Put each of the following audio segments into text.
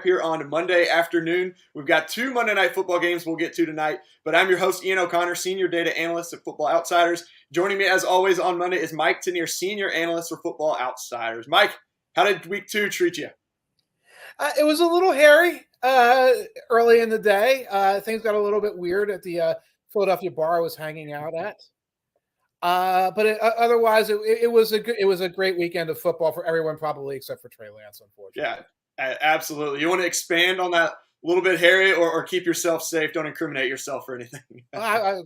Here on Monday afternoon. We've got two Monday Night Football games we'll get to tonight, but I'm your host, Ian O'Connor, Senior Data Analyst at Football Outsiders. Joining me, as always, on Monday is Mike Tanier, Senior Analyst for Football Outsiders. Mike, how did week 2 treat you? It was a little hairy early in the day. Things got a little bit weird at the Philadelphia bar I was hanging out at. Otherwise, it was a great weekend of football for everyone, probably except for Trey Lance, unfortunately. Yeah, absolutely. You want to expand on that a little bit, Harry, or keep yourself safe? Don't incriminate yourself or anything. I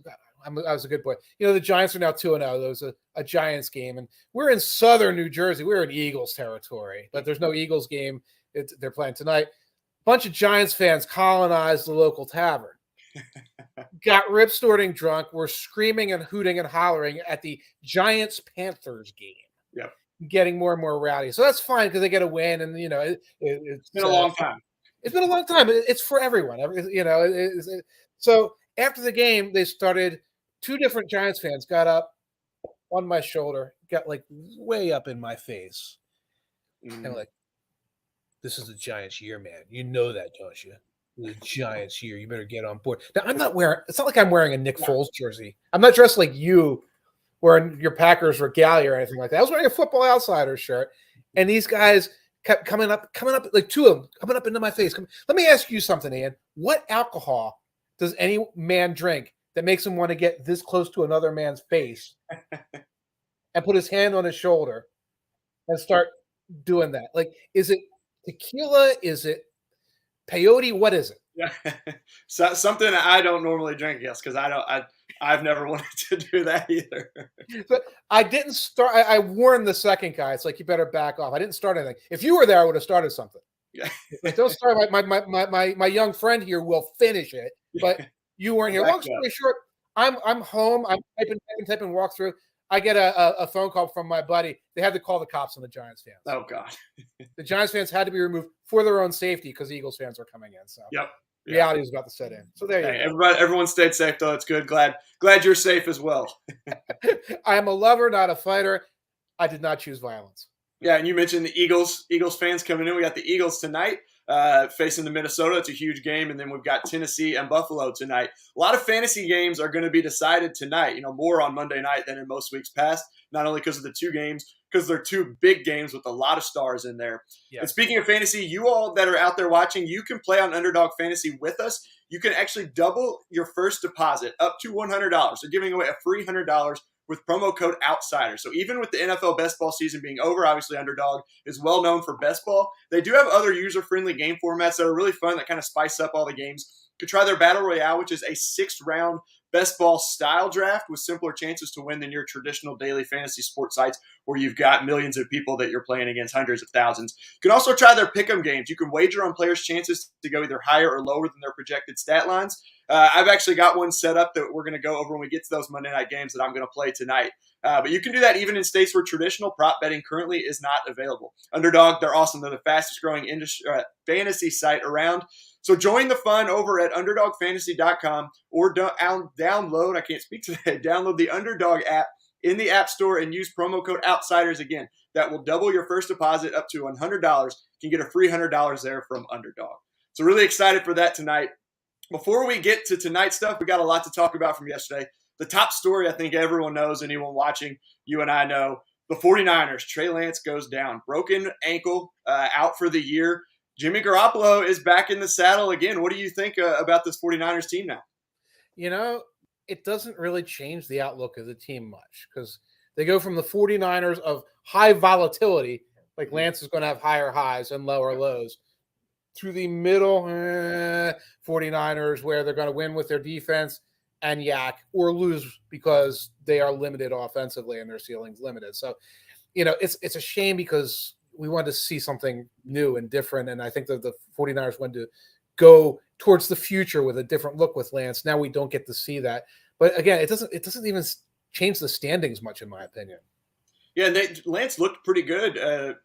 was a good boy. You know, the Giants are now 2-0. There was a Giants game, and we're in southern New Jersey. We're in Eagles territory, but there's no Eagles game. They're playing tonight. Bunch of Giants fans colonized the local tavern. Got rip-snorting drunk. We're screaming and hooting and hollering at the Giants-Panthers game. Yep. Getting more and more rowdy. So that's fine because they get a win, and you know it's been a long time. It's been a long time. It's for everyone. You know. So after the game, they started. Two different Giants fans got up on my shoulder, got like way up in my face, and like, "This is the Giants year, man. You know that, don't you? The Giants year. You better get on board." Now I'm not wearing. It's not like I'm wearing a Nick Foles jersey. I'm not dressed like you. Wearing your Packers regalia or anything like that. I was wearing a Football Outsiders shirt, and these guys kept coming up, like two of them coming up into my face. Let me ask you something, Ian. What alcohol does any man drink that makes him want to get this close to another man's face and put his hand on his shoulder and start doing that? Like, is it tequila? Is it peyote? What is it? Yeah, so something I don't normally drink, yes, because I've never wanted to do that either. But I didn't start. I warned the second guy. It's like, you better back off. I didn't start anything. If you were there, I would have started something. Yeah. Like, don't start. My young friend here will finish it, but you weren't here. Long story short, I'm home. I'm typing walk through. I get a phone call from my buddy. They had to call the cops on the Giants fans. Oh, God. The Giants fans had to be removed for their own safety because the Eagles fans were coming in. So yep. Reality was about to set in. So there you go. Everyone stayed safe, though. It's good. Glad you're safe as well. I am a lover, not a fighter. I did not choose violence. Yeah, and you mentioned the Eagles fans coming in. We got the Eagles tonight facing the Minnesota. It's a huge game. And then we've got Tennessee and Buffalo tonight. A lot of fantasy games are going to be decided tonight, you know, more on Monday night than in most weeks past, not only because of the two games, because they're two big games with a lot of stars in there. Yes. And speaking of fantasy, you all that are out there watching, you can play on Underdog Fantasy with us. You can actually double your first deposit up to $100. They're giving away a free $100 with promo code OUTSIDER. So even with the NFL best ball season being over, obviously Underdog is well known for best ball. They do have other user-friendly game formats that are really fun that kind of spice up all the games. You could try their Battle Royale, which is a 6-round best ball style draft with simpler chances to win than your traditional daily fantasy sports sites where you've got millions of people that you're playing against, hundreds of thousands. You can also try their pick'em games. You can wager on players' chances to go either higher or lower than their projected stat lines. I've actually got one set up that we're going to go over when we get to those Monday night games that I'm going to play tonight. But you can do that even in states where traditional prop betting currently is not available. Underdog, they're awesome. They're the fastest growing fantasy site around. So join the fun over at UnderdogFantasy.com or download, I can't speak today, download the Underdog app in the App Store and use promo code OUTSIDERS again. That will double your first deposit up to $100. You can get a free $100 there from Underdog. So really excited for that tonight. Before we get to tonight's stuff, we got a lot to talk about from yesterday. The top story I think everyone knows, anyone watching, you and I know, the 49ers, Trey Lance goes down. Broken ankle, out for the year. Jimmy Garoppolo is back in the saddle again. What do you think about this 49ers team now? You know, it doesn't really change the outlook of the team much because they go from the 49ers of high volatility, like Lance is going to have higher highs and lower lows, to the middle 49ers where they're going to win with their defense and yak or lose because they are limited offensively and their ceiling's limited. So, you know, it's a shame because we wanted to see something new and different. And I think that the 49ers wanted to go towards the future with a different look with Lance. Now we don't get to see that. But again, it doesn't even change the standings much, in my opinion. Yeah, Lance looked pretty good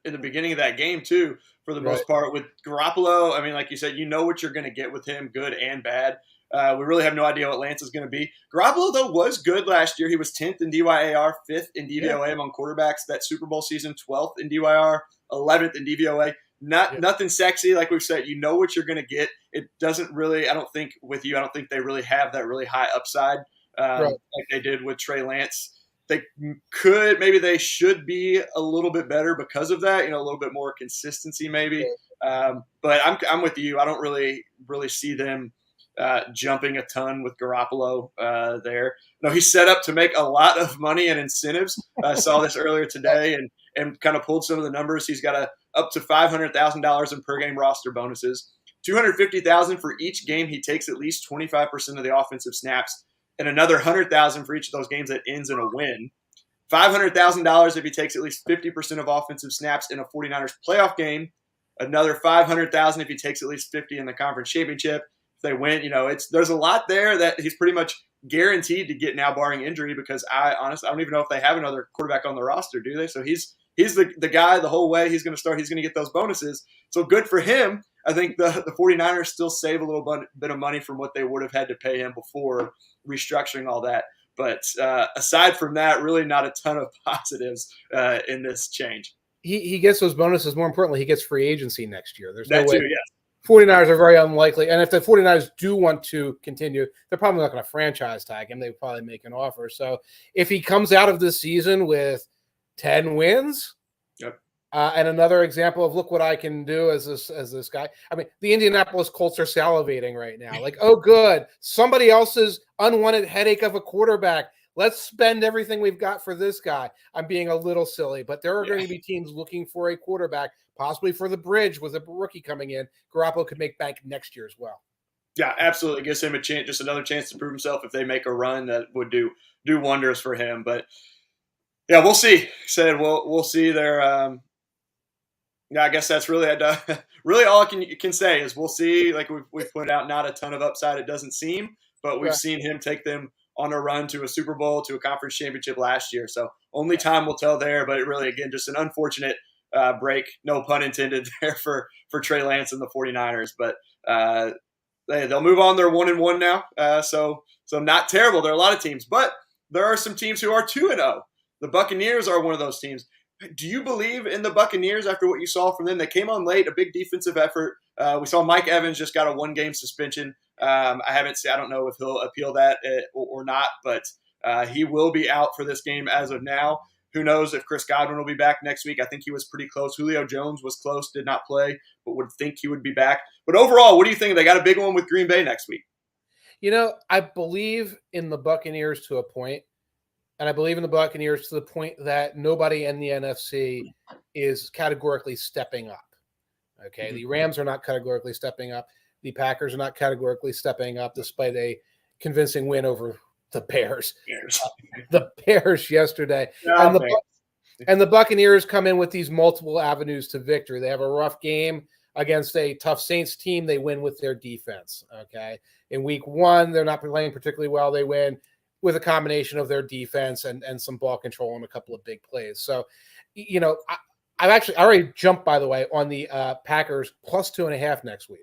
in the beginning of that game, too, for the most part. With Garoppolo, I mean, like you said, you know what you're going to get with him, good and bad. We really have no idea what Lance is going to be. Garoppolo, though, was good last year. He was 10th in DYAR, 5th in DVOA among quarterbacks that Super Bowl season, 12th in DYR, 11th in DVOA. Nothing sexy, like we've said. You know what you're going to get. It doesn't really. I don't think they really have that really high upside like they did with Trey Lance. Maybe they should be a little bit better because of that. A little bit more consistency, maybe. But I'm with you. I don't really see them jumping a ton with Garoppolo there. No, he's set up to make a lot of money and incentives. I saw this earlier today and kind of pulled some of the numbers. He's got up to $500,000 in per game roster bonuses, $250,000 for each game he takes at least 25% of the offensive snaps, and another $100,000 for each of those games that ends in a win. $500,000 if he takes at least 50% of offensive snaps in a 49ers playoff game. Another $500,000 if he takes at least 50 in the conference championship. If they win, there's a lot there that he's pretty much guaranteed to get now, barring injury. Because I don't even know if they have another quarterback on the roster, do they? So he's the guy the whole way. He's going to start. He's going to get those bonuses. So good for him. I think the 49ers still save a little bit of money from what they would have had to pay him before restructuring all that. But aside from that, really not a ton of positives in this change. He gets those bonuses. More importantly, he gets free agency next year. There's no way. Yes. 49ers are very unlikely. And if the 49ers do want to continue, they're probably not going to franchise tag him. They would probably make an offer. So if he comes out of this season with 10 wins, and another example of look what I can do as this guy. I mean, the Indianapolis Colts are salivating right now. Like, oh, good. Somebody else's unwanted headache of a quarterback. Let's spend everything we've got for this guy. I'm being a little silly, but there are going to be teams looking for a quarterback, possibly for the bridge with a rookie coming in. Garoppolo could make bank next year as well. Yeah, absolutely. Gives him a chance, just another chance to prove himself. If they make a run, that would do wonders for him. But yeah, we'll see. We'll see there. I guess that's really all I can say is we'll see. Like we've pointed out, not a ton of upside, it doesn't seem, but we've seen him take them on a run to a Super Bowl, to a conference championship last year. So only time will tell there, but it really, again, just an unfortunate break, no pun intended there for Trey Lance and the 49ers. But they'll move on. They're 1-1 now. So not terrible. There are a lot of teams, but there are some teams who are 2-0. The Buccaneers are one of those teams. Do you believe in the Buccaneers after what you saw from them? They came on late, a big defensive effort. We saw Mike Evans just got a 1-game suspension. I don't know if he'll appeal that or not, but he will be out for this game as of now. Who knows if Chris Godwin will be back next week? I think he was pretty close. Julio Jones was close, did not play, but would think he would be back. But overall, what do you think? They got a big one with Green Bay next week. I believe in the Buccaneers to a point. And I believe in the Buccaneers to the point that nobody in the NFC is categorically stepping up. Okay, The Rams are not categorically stepping up. The Packers are not categorically stepping up despite a convincing win over the Bears. The Bears yesterday. And the Buccaneers come in with these multiple avenues to victory. They have a rough game against a tough Saints team. They win with their defense. Okay, in week 1, they're not playing particularly well. They win with a combination of their defense and some ball control and a couple of big plays. So, I already jumped, by the way, on the Packers plus 2.5 next week.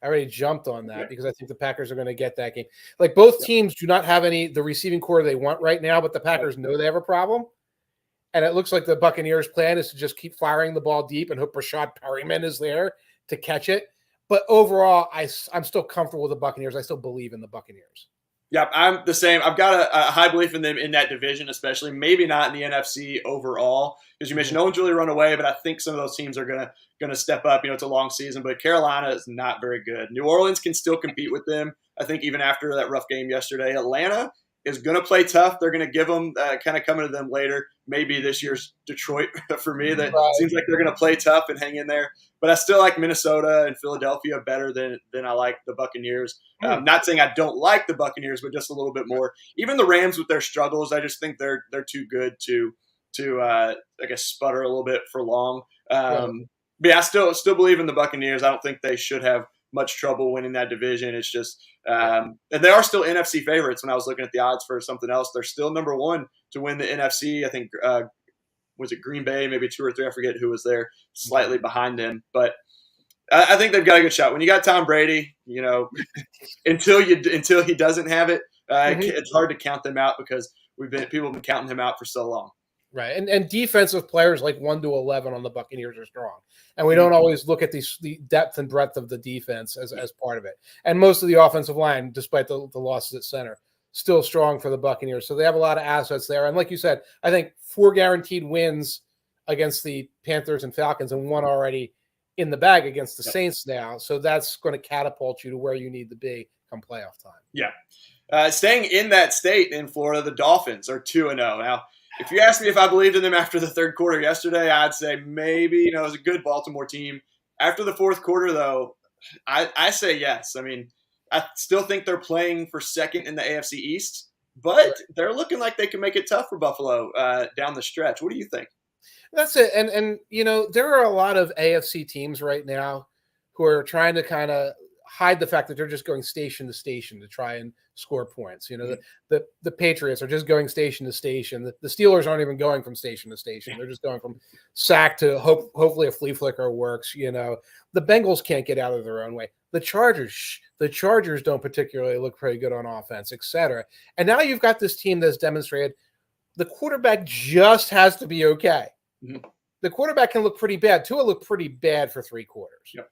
I already jumped on that because I think the Packers are going to get that game. Like both teams do not have the receiving core they want right now, but the Packers know they have a problem. And it looks like the Buccaneers' plan is to just keep firing the ball deep and hope Rashad Perryman is there to catch it. But overall, I'm still comfortable with the Buccaneers. I still believe in the Buccaneers. Yeah, I'm the same. I've got a high belief in them in that division, especially. Maybe not in the NFC overall, because you mentioned no one's really run away, but I think some of those teams are gonna step up. It's a long season, but Carolina is not very good. New Orleans can still compete with them. I think even after that rough game yesterday, Atlanta is going to play tough. They're going to give them kind of coming to them later. Maybe this year's Detroit for me. That seems like they're going to play tough and hang in there. But I still like Minnesota and Philadelphia better than I like the Buccaneers. Not saying I don't like the Buccaneers, but just a little bit more. Even the Rams with their struggles, I just think they're too good to I guess sputter a little bit for long. But yeah, I still believe in the Buccaneers. I don't think they should have much trouble winning that division. It's just and they are still NFC favorites. When I was looking at the odds for something else, they're still number 1 to win the NFC. I think was it Green Bay, maybe 2 or 3, I forget who was there, slightly behind them. But I think they've got a good shot. When you got Tom Brady, until he doesn't have it, it's hard to count them out because people have been counting him out for so long. Right. And defensive players like 1 to 11 on the Buccaneers are strong. And we don't always look at the depth and breadth of the defense as part of it. And most of the offensive line, despite the losses at center, still strong for the Buccaneers. So they have a lot of assets there. And like you said, I think 4 guaranteed wins against the Panthers and Falcons and 1 already in the bag against the Saints now. So that's going to catapult you to where you need to be come playoff time. Yeah. Staying in that state in Florida, the Dolphins are 2-0. Now, if you ask me if I believed in them after the third quarter yesterday, I'd say maybe. It was a good Baltimore team. After the fourth quarter, though, I say yes. I mean, I still think they're playing for second in the AFC East, but they're looking like they can make it tough for Buffalo down the stretch. What do you think? That's it. And there are a lot of AFC teams right now who are trying to kind of hide the fact that they're just going station to station to try and score points. The Patriots are just going station to station. The Steelers aren't even going from station to station. They're just going from sack to hopefully a flea flicker works. The Bengals can't get out of their own way. The Chargers don't particularly look pretty good on offense, etc. And now you've got this team that's demonstrated the quarterback just has to be okay. Mm-hmm. The quarterback can look pretty bad. Tua looked pretty bad for 3 quarters. Yep.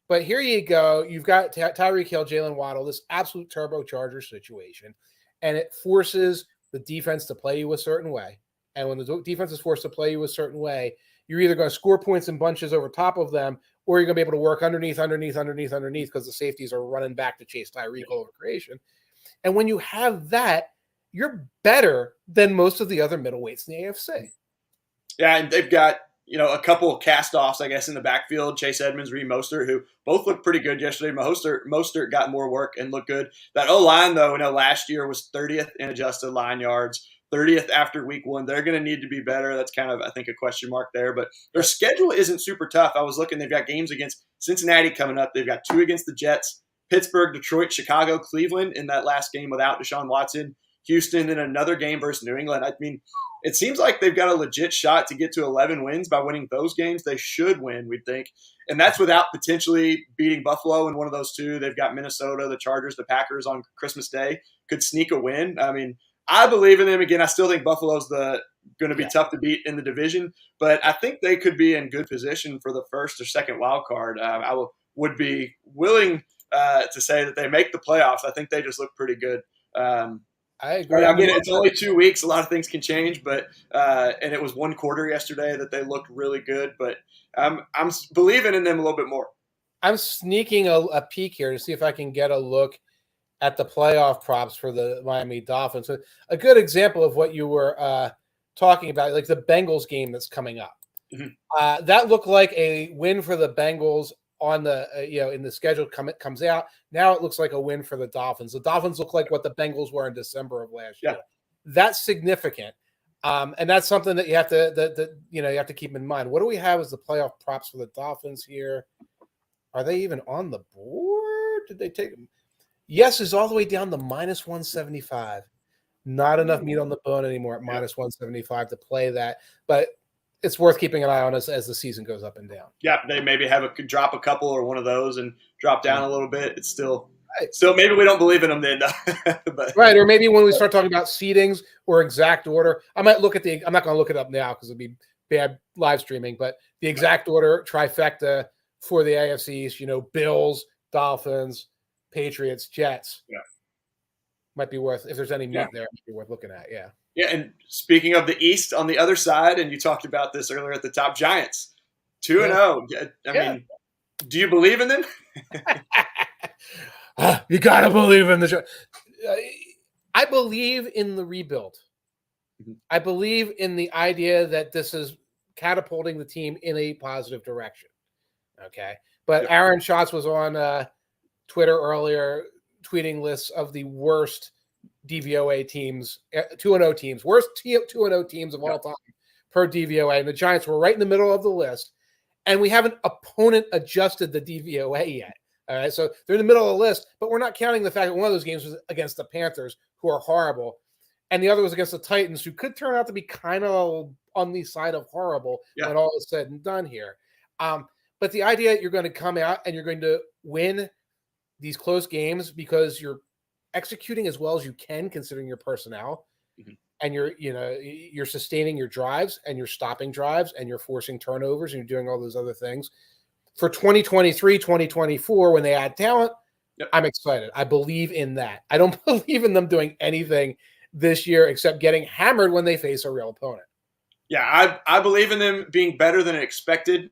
But here you go. You've got Tyreek Hill, Jalen Waddle, this absolute turbocharger situation, and it forces the defense to play you a certain way. And when the defense is forced to play you a certain way, you're either going to score points in bunches over top of them, or you're going to be able to work underneath because the safeties are running back to chase Tyreek over creation. And when you have that, you're better than most of the other middleweights in the AFC. Yeah, and they've got a couple of cast-offs, I guess, in the backfield. Chase Edmonds, Reed Mostert, who both looked pretty good yesterday. Mostert got more work and looked good. That O-line, though, last year was 30th in adjusted line yards, 30th after week 1. They're going to need to be better. That's kind of, I think, a question mark there. But their schedule isn't super tough. I was looking. They've got games against Cincinnati coming up. They've got 2 against the Jets, Pittsburgh, Detroit, Chicago, Cleveland in that last game without Deshaun Watson, Houston, and another game versus New England. I mean, it seems like they've got a legit shot to get to 11 wins by winning those games. They should win, we'd think. And that's without potentially beating Buffalo in one of those 2. They've got Minnesota, the Chargers, the Packers on Christmas Day. Could sneak a win. I mean, I believe in them. Again, I still think Buffalo's going to be tough to beat in the division. But I think they could be in good position for the first or second wild card. I would be willing to say that they make the playoffs. I think they just look pretty good. I agree. I mean, it's only 2 weeks. A lot of things can change, but and it was 1 quarter yesterday that they looked really good. But I'm believing in them a little bit more. I'm sneaking a peek here to see if I can get a look at the playoff props for the Miami Dolphins. So a good example of what you were talking about, like the Bengals game that's coming up. Mm-hmm. That looked like a win for the Bengals on the in the schedule comes out. Now it looks like a win for the Dolphins. The Dolphins look like what the Bengals were in December of last year. That's significant, and that's something that you have to you have to keep in mind. What do we have as the playoff props for the Dolphins here? Are they even on the board? Did they take them? Yes, is all the way down to -175. Not enough meat on the bone anymore at -175 to play that, but it's worth keeping an eye on as the season goes up and down. Yeah, they maybe drop a couple or one of those and drop down a little bit. It's still maybe we don't believe in them then. But. Right, or maybe when we start talking about seedings or exact order, I might look at I'm not going to look it up now because it'd be bad live streaming, but the exact order trifecta for the AFC East, Bills, Dolphins, Patriots, Jets. Yeah. Might be worth, if there's any meat there, might be worth looking at, yeah. Yeah, and speaking of the East, on the other side, and you talked about this earlier at the top, Giants, 2-0. I mean, do you believe in them? You got to believe in the I believe in the rebuild. Mm-hmm. I believe in the idea that this is catapulting the team in a positive direction. Okay. But Aaron Schatz was on Twitter earlier tweeting lists of the worst DVOA teams, 2-0 teams, worst 2-0 teams of all time per DVOA. And the Giants were right in the middle of the list. And we haven't opponent adjusted the DVOA yet. All right. So they're in the middle of the list, but we're not counting the fact that one of those games was against the Panthers, who are horrible. And the other was against the Titans, who could turn out to be kind of on the side of horrible when all is said and done here. But the idea that you're going to come out and you're going to win these close games because you're executing as well as you can, considering your personnel, and you're sustaining your drives and you're stopping drives and you're forcing turnovers and you're doing all those other things. For 2023, 2024, when they add talent, yep. I'm excited. I believe in that. I don't believe in them doing anything this year except getting hammered when they face a real opponent. Yeah, I believe in them being better than expected,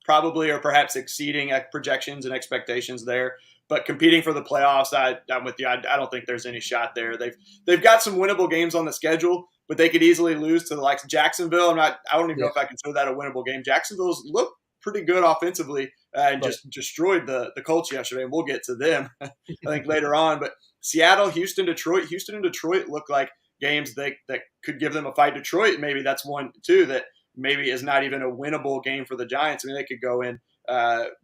probably, or perhaps exceeding projections and expectations there. But competing for the playoffs, I'm with you. I don't think there's any shot there. They've got some winnable games on the schedule, but they could easily lose to the likes of Jacksonville. I don't even know if I consider that a winnable game. Jacksonville's looked pretty good offensively and just destroyed the Colts yesterday, and we'll get to them, I think, later on. But Seattle, Houston, Detroit look like games that could give them a fight. Detroit, maybe that's one, too, that maybe is not even a winnable game for the Giants. I mean, they could go in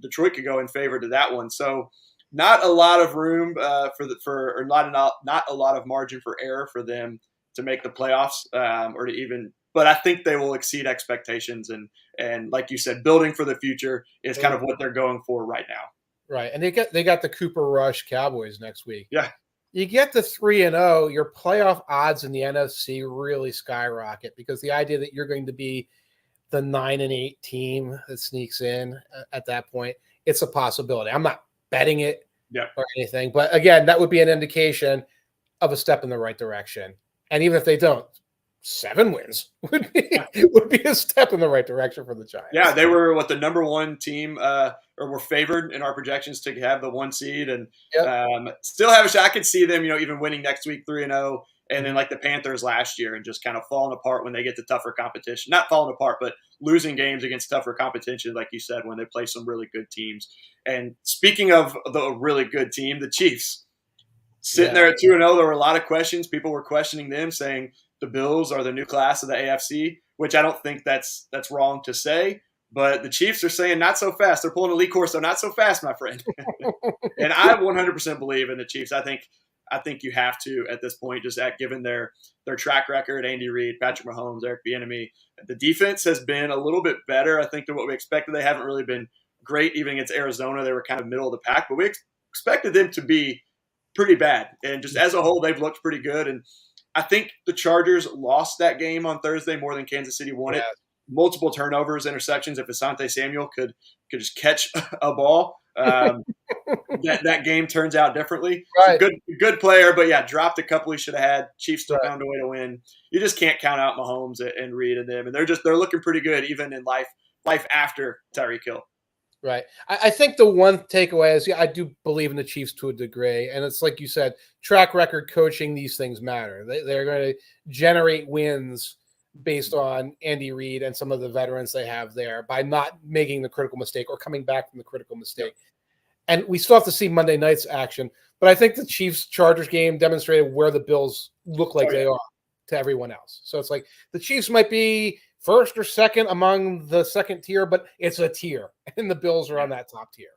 Detroit could go in favor to that one. So not a lot of room not a lot of margin for error for them to make the playoffs or to even – but I think they will exceed expectations. And like you said, building for the future is kind of what they're going for right now. Right. And they got the Cooper Rush Cowboys next week. Yeah. You get the 3-0, your playoff odds in the NFC really skyrocket because the idea that you're going to be the 9-8 team that sneaks in at that point, it's a possibility. I'm not betting it or anything, but again, that would be an indication of a step in the right direction. And even if they don't, 7 wins would be a step in the right direction for the Giants. Yeah, they were the number one team, or were favored in our projections to have the 1 seed, and still have a shot. I could see them, even winning next week 3-0, and then like the Panthers last year, and just kind of falling apart when they get to tougher competition. Not falling apart, but losing games against tougher competition, like you said, when they play some really good teams. And speaking of the really good team, the Chiefs sitting there at 2-0, there were a lot of questions. People were questioning them, saying the Bills are the new class of the AFC, which I don't think that's wrong to say. But the Chiefs are saying not so fast. They're pulling a Lee Corso, not so fast, my friend. And I 100% believe in the Chiefs. I think you have to at this point, just given their track record, Andy Reid, Patrick Mahomes, Eric Bieniemy. The defense has been a little bit better, I think, than what we expected. They haven't really been great, even against Arizona. They were kind of middle of the pack, but we expected them to be pretty bad. And just as a whole, they've looked pretty good. And I think the Chargers lost that game on Thursday more than Kansas City won it. Multiple turnovers, interceptions. If Asante Samuel could just catch a ball, that game turns out differently. Right. Good player, but dropped a couple he should have had. Chiefs still found a way to win. You just can't count out Mahomes and Reid and them, and they're looking pretty good even in life after Tyreek Hill. Right. I think the one takeaway is I do believe in the Chiefs to a degree. And it's like you said, track record coaching, these things matter. They're going to generate wins based on Andy Reid and some of the veterans they have there by not making the critical mistake or coming back from the critical mistake. And we still have to see Monday night's action. But I think the Chiefs-Chargers game demonstrated where the Bills look like they are to everyone else. So it's like the Chiefs might be first or second among the second tier, but it's a tier, and the Bills are on that top tier.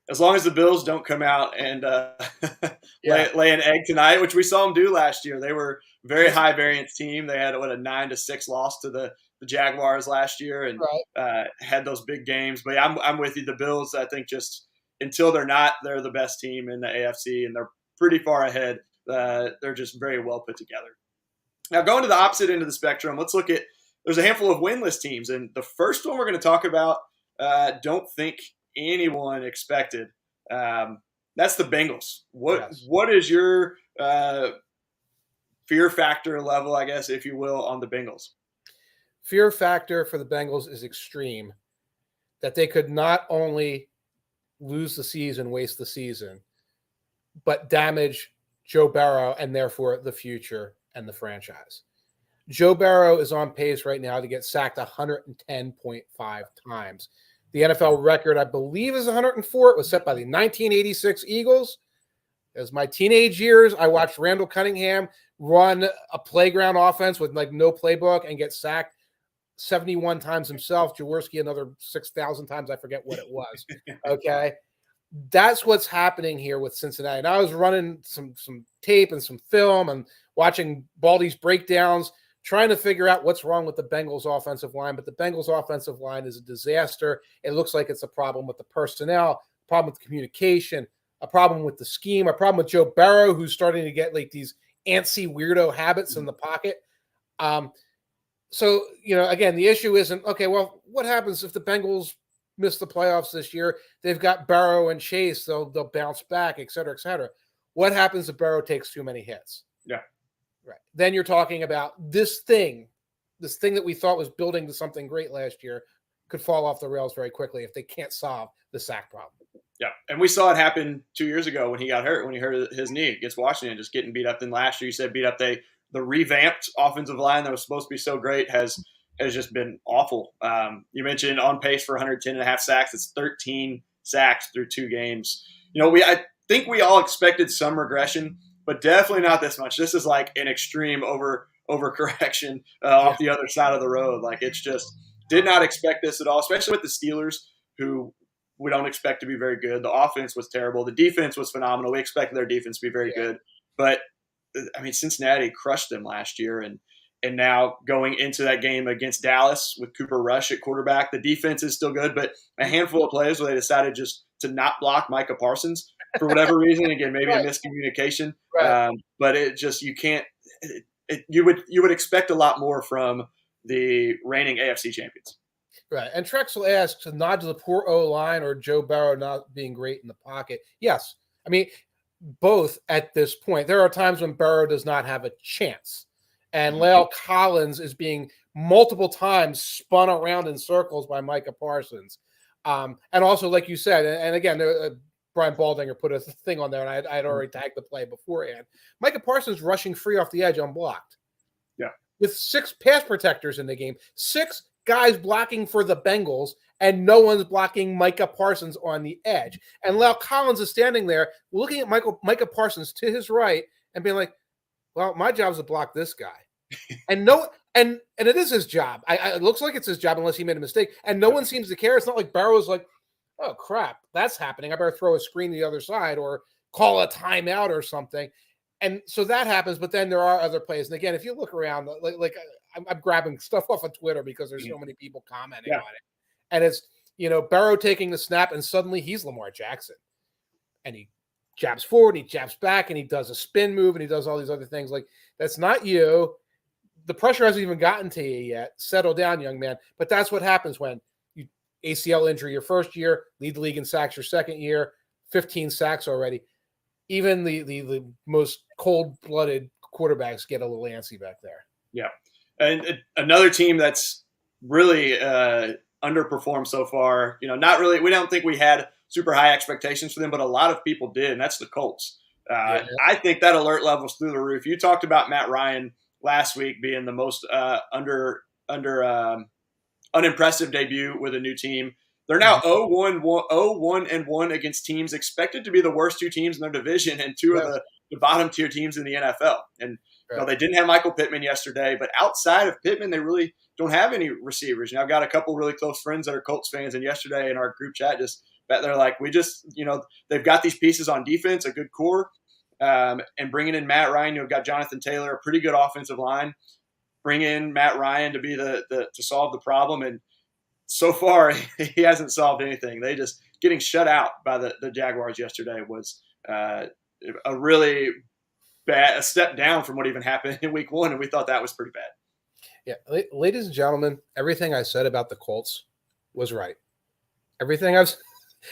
As long as the Bills don't come out and lay an egg tonight, which we saw them do last year. They were a very high variance team. They had a 9-6 loss to the Jaguars last year, and had those big games. But I'm with you. The Bills, I think, just until they're the best team in the AFC, and they're pretty far ahead. They're just very well put together. Now, going to the opposite end of the spectrum, let's look at. There's a handful of winless teams, and the first one we're going to talk about, don't think anyone expected. That's the Bengals. What is your fear factor level, I guess, if you will, on the Bengals? Fear factor for the Bengals is extreme. That they could not only lose the season, waste the season, but damage Joe Burrow and therefore the future and the franchise. Joe Burrow is on pace right now to get sacked 110.5 times. The NFL record, I believe, is 104. It was set by the 1986 Eagles. As my teenage years, I watched Randall Cunningham run a playground offense with no playbook and get sacked 71 times himself. Jaworski another 6,000 times. I forget what it was. Okay. That's what's happening here with Cincinnati. And I was running some tape and some film and watching Baldy's breakdowns, trying to figure out what's wrong with the Bengals offensive line, but the Bengals offensive line is a disaster. It looks like it's a problem with the personnel, a problem with the communication, a problem with the scheme, a problem with Joe Burrow, who's starting to get these antsy weirdo habits in the pocket. So, again, the issue isn't, okay, well, what happens if the Bengals miss the playoffs this year? They've got Burrow and Chase. They'll bounce back, et cetera, et cetera. What happens if Burrow takes too many hits? Yeah. Right. Then you're talking about this thing that we thought was building to something great last year could fall off the rails very quickly if they can't solve the sack problem. Yeah, and we saw it happen 2 years ago when he got hurt, when he hurt his knee against Washington, just getting beat up. Then last year, you said beat up. The revamped offensive line that was supposed to be so great has just been awful. You mentioned on pace for 110.5 sacks. It's 13 sacks through 2 games. I think we all expected some regression, but definitely not this much. This is like an extreme overcorrection off the other side of the road. Like, it's just did not expect this at all, especially with the Steelers, who we don't expect to be very good. The offense was terrible. The defense was phenomenal. We expected their defense to be very good. But, I mean, Cincinnati crushed them last year. And now going into that game against Dallas with Cooper Rush at quarterback, the defense is still good, but a handful of plays where they decided just to not block Micah Parsons for whatever reason. Again, maybe a miscommunication. Right. But it just – you can't – you would expect a lot more from the reigning AFC champions. Right. And Trexel asks to nod to the poor O-line or Joe Burrow not being great in the pocket. Yes. I mean, both at this point. There are times when Burrow does not have a chance. And La'el Collins is being multiple times spun around in circles by Micah Parsons. And also, like you said, and again, Brian Baldinger put a thing on there, and I had already tagged the play beforehand. Micah Parsons rushing free off the edge unblocked. Yeah. With 6 pass protectors in the game. 6 guys blocking for the Bengals, and no one's blocking Micah Parsons on the edge. And La'el Collins is standing there looking at Micah Parsons to his right and being like, well, my job is to block this guy. And it is his job. It looks like it's his job unless he made a mistake. And no one seems to care. It's not like Barrow's like, oh, crap, that's happening. I better throw a screen to the other side or call a timeout or something. And so that happens, but then there are other plays. And again, if you look around, like I'm grabbing stuff off of Twitter because there's so many people commenting on it. And it's, Burrow taking the snap and suddenly he's Lamar Jackson. And he jabs forward, and he jabs back, and he does a spin move, and he does all these other things. Like, that's not you. The pressure hasn't even gotten to you yet. Settle down, young man. But that's what happens when you ACL injury your first year, lead the league in sacks your second year, 15 sacks already. Even the most cold-blooded quarterbacks get a little antsy back there. Yeah. And another team that's really underperformed so far, not really – we don't think we had super high expectations for them, but a lot of people did, and that's the Colts. I think that alert level's through the roof. You talked about Matt Ryan last week being the most unimpressive debut with a new team. They're now 0-1 against teams expected to be the worst 2 teams in their division and 2 of the bottom tier teams in the NFL. And they didn't have Michael Pittman yesterday, but outside of Pittman, they really don't have any receivers. I've got a couple really close friends that are Colts fans, and yesterday in our group chat they're like, they've got these pieces on defense, a good core, and bringing in Matt Ryan, you've got Jonathan Taylor, a pretty good offensive line. Bring in Matt Ryan to be to solve the problem, and so far he hasn't solved anything. They just getting shut out by the Jaguars yesterday was a really bad step down from what even happened in week 1, and we thought that was pretty bad. Yeah, ladies and gentlemen, everything I said about the Colts was right. Everything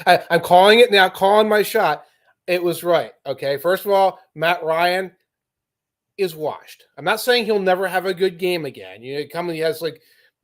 I'm calling it now, calling my shot. It was right. Okay. First of all, Matt Ryan is washed. I'm not saying he'll never have a good game again. He has a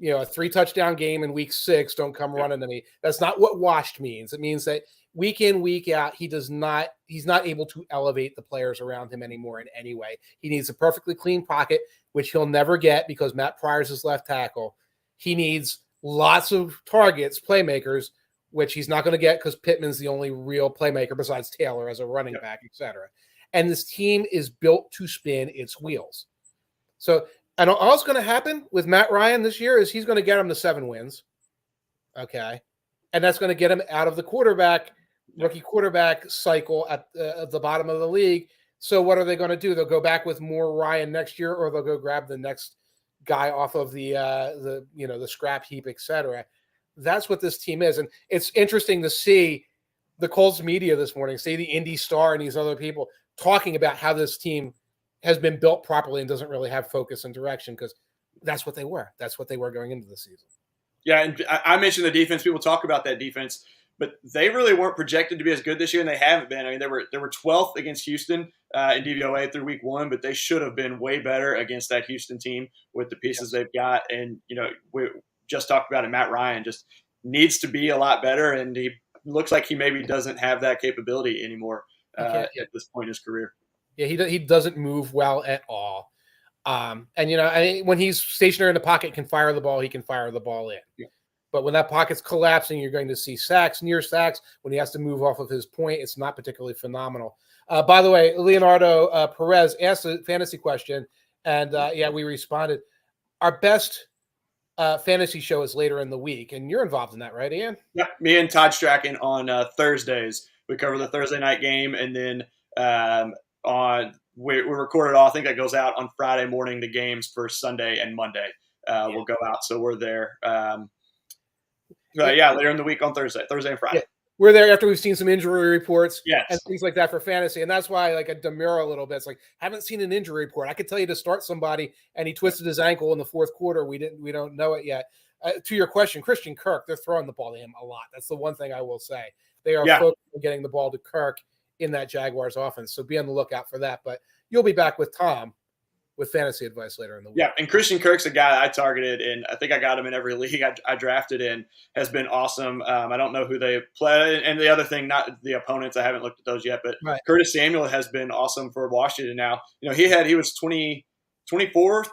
3-touchdown game in week 6. Don't come running to me. That's not what washed means. It means that week in, week out, he's not able to elevate the players around him anymore in any way. He needs a perfectly clean pocket, which he'll never get because Matt Pryor's his left tackle. He needs lots of targets, playmakers, which he's not going to get because Pittman's the only real playmaker besides Taylor as a running back, et cetera. And this team is built to spin its wheels. So, and all that's going to happen with Matt Ryan this year is he's going to get him to 7 wins. Okay. And that's going to get him out of the rookie quarterback cycle at the bottom of the league. So what are they going to do? They'll go back with more Ryan next year, or they'll go grab the next guy off of the scrap heap, et cetera. That's what this team is. And it's interesting to see the Colts media this morning, see the Indy Star and these other people talking about how this team has been built properly and doesn't really have focus and direction, because that's what they were. That's what they were going into the season. Yeah, and I mentioned the defense. People talk about that defense, but they really weren't projected to be as good this year, and they haven't been. I mean, they were 12th against Houston in DVOA through week 1, but they should have been way better against that Houston team with the pieces they've got. And, we just talked about it. Matt Ryan just needs to be a lot better, and he looks like he maybe doesn't have that capability anymore at this point in his career. Yeah, he doesn't move well at all. And when he's stationary in the pocket, can fire the ball, he can fire the ball in. Yeah. But when that pocket's collapsing, you're going to see sacks, near sacks. When he has to move off of his point, it's not particularly phenomenal. By the way, Leonardo Perez asked a fantasy question, and we responded. Our best fantasy show is later in the week, and you're involved in that, right, Ian? Yeah, me and Todd Strachan on Thursdays. We cover the Thursday night game, and then we record it all. I think that goes out on Friday morning. The games for Sunday and Monday will go out, so we're there. Later in the week on Thursday and Friday. Yeah. We're there after we've seen some injury reports and things like that for fantasy. And that's why I demur a little bit. It's like, haven't seen an injury report. I could tell you to start somebody and he twisted his ankle in the fourth quarter. We don't know it yet. To your question, Christian Kirk, they're throwing the ball to him a lot. That's the one thing I will say. They are focused on getting the ball to Kirk in that Jaguars offense. So be on the lookout for that. But you'll be back with Tom with fantasy advice later in the week. Yeah, and Christian Kirk's a guy I targeted, and I think I got him in every league I drafted in. Has been awesome. I don't know who they play, and the other thing, not the opponents. I haven't looked at those yet, but Curtis Samuel has been awesome for Washington. Now, he was 24th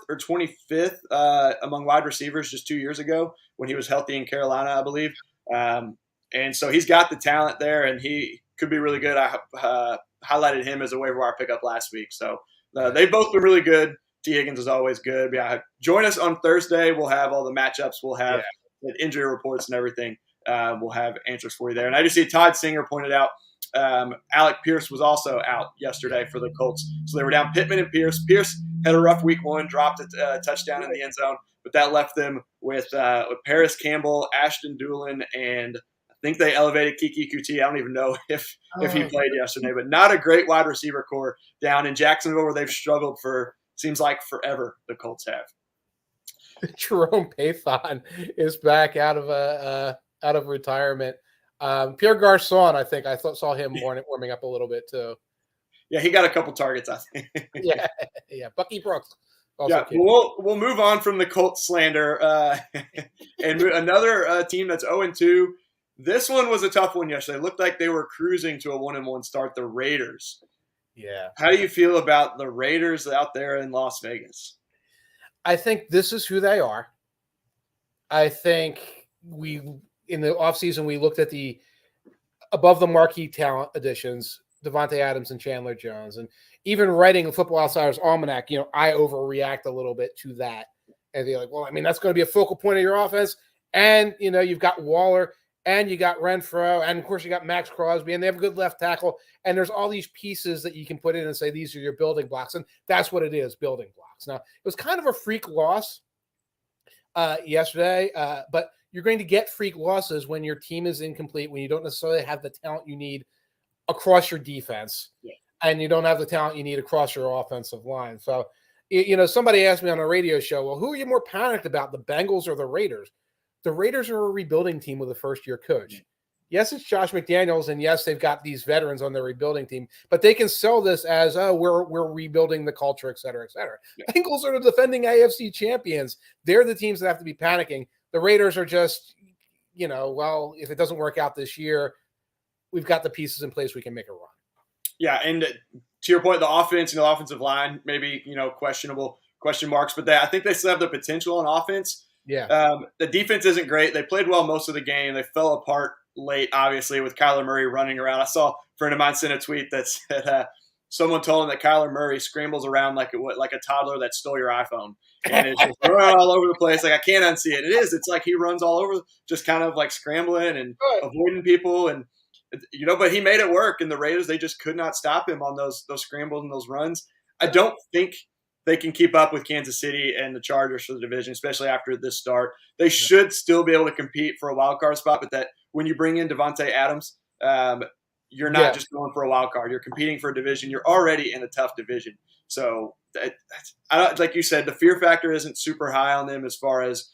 or 25th among wide receivers just 2 years ago when he was healthy in Carolina, I believe. And so he's got the talent there, and he could be really good. I highlighted him as a waiver wire pickup last week, so. They've both been really good. T. Higgins is always good. Yeah, join us on Thursday. We'll have all the matchups. We'll have the injury reports and everything. We'll have answers for you there. And I just see Todd Singer pointed out Alec Pierce was also out yesterday for the Colts. So they were down Pittman and Pierce. Pierce had a rough week 1, dropped a touchdown in the end zone, but that left them with Paris Campbell, Ashton Doolin, and I think they elevated Kiki Kuti. I don't even know if he played yesterday, but not a great wide receiver core down in Jacksonville where they've struggled for seems like forever. The Colts have. Jerome Pathon is back out of retirement. Pierre Garçon, I think I saw him warming up a little bit too. Yeah, he got a couple targets, I think. yeah. Bucky Brooks. We'll move on from the Colts slander and another team that's 0-2. This one was a tough one yesterday. It looked like they were cruising to a 1-1 start, the Raiders. Yeah. How do you feel about the Raiders out there in Las Vegas? I think this is who they are. I think in the offseason, we looked at the above the marquee talent additions, Devontae Adams and Chandler Jones. And even writing Football Outsiders Almanac, I overreact a little bit to that. And they're like, well, I mean, that's going to be a focal point of your offense. And, you've got Waller. And you got Renfro, and of course you got Max Crosby, and they have a good left tackle. And there's all these pieces that you can put in and say these are your building blocks, and that's what it is, building blocks. Now it was kind of a freak loss yesterday, but you're going to get freak losses when your team is incomplete, when you don't necessarily have the talent you need across your defense, and you don't have the talent you need across your offensive line. So, somebody asked me on a radio show, well, who are you more panicked about, the Bengals or the Raiders? The Raiders are a rebuilding team with a first-year coach. Yes, it's Josh McDaniels, and yes, they've got these veterans on their rebuilding team, but they can sell this as, we're rebuilding the culture, et cetera, et cetera. Yeah. Bengals are the defending AFC champions. They're the teams that have to be panicking. The Raiders are just, if it doesn't work out this year, we've got the pieces in place, we can make a run. Yeah, and to your point, the offense, the offensive line, maybe, questionable question marks, but I think they still have the potential on offense. Yeah. The defense isn't great. They played well most of the game. They fell apart late, obviously, with Kyler Murray running around. I saw a friend of mine send a tweet that said someone told him that Kyler Murray scrambles around like a toddler that stole your iPhone. And it's just running all over the place. Like, I can't unsee it. It is. It's like he runs all over, just kind of like scrambling and avoiding people. And, but he made it work. And the Raiders, they just could not stop him on those scrambles and those runs. I don't think they can keep up with Kansas City and the Chargers for the division, especially after this start. They should still be able to compete for a wild card spot, but that when you bring in Devontae Adams, you're not just going for a wild card. You're competing for a division. You're already in a tough division. So like you said, the fear factor isn't super high on them as far as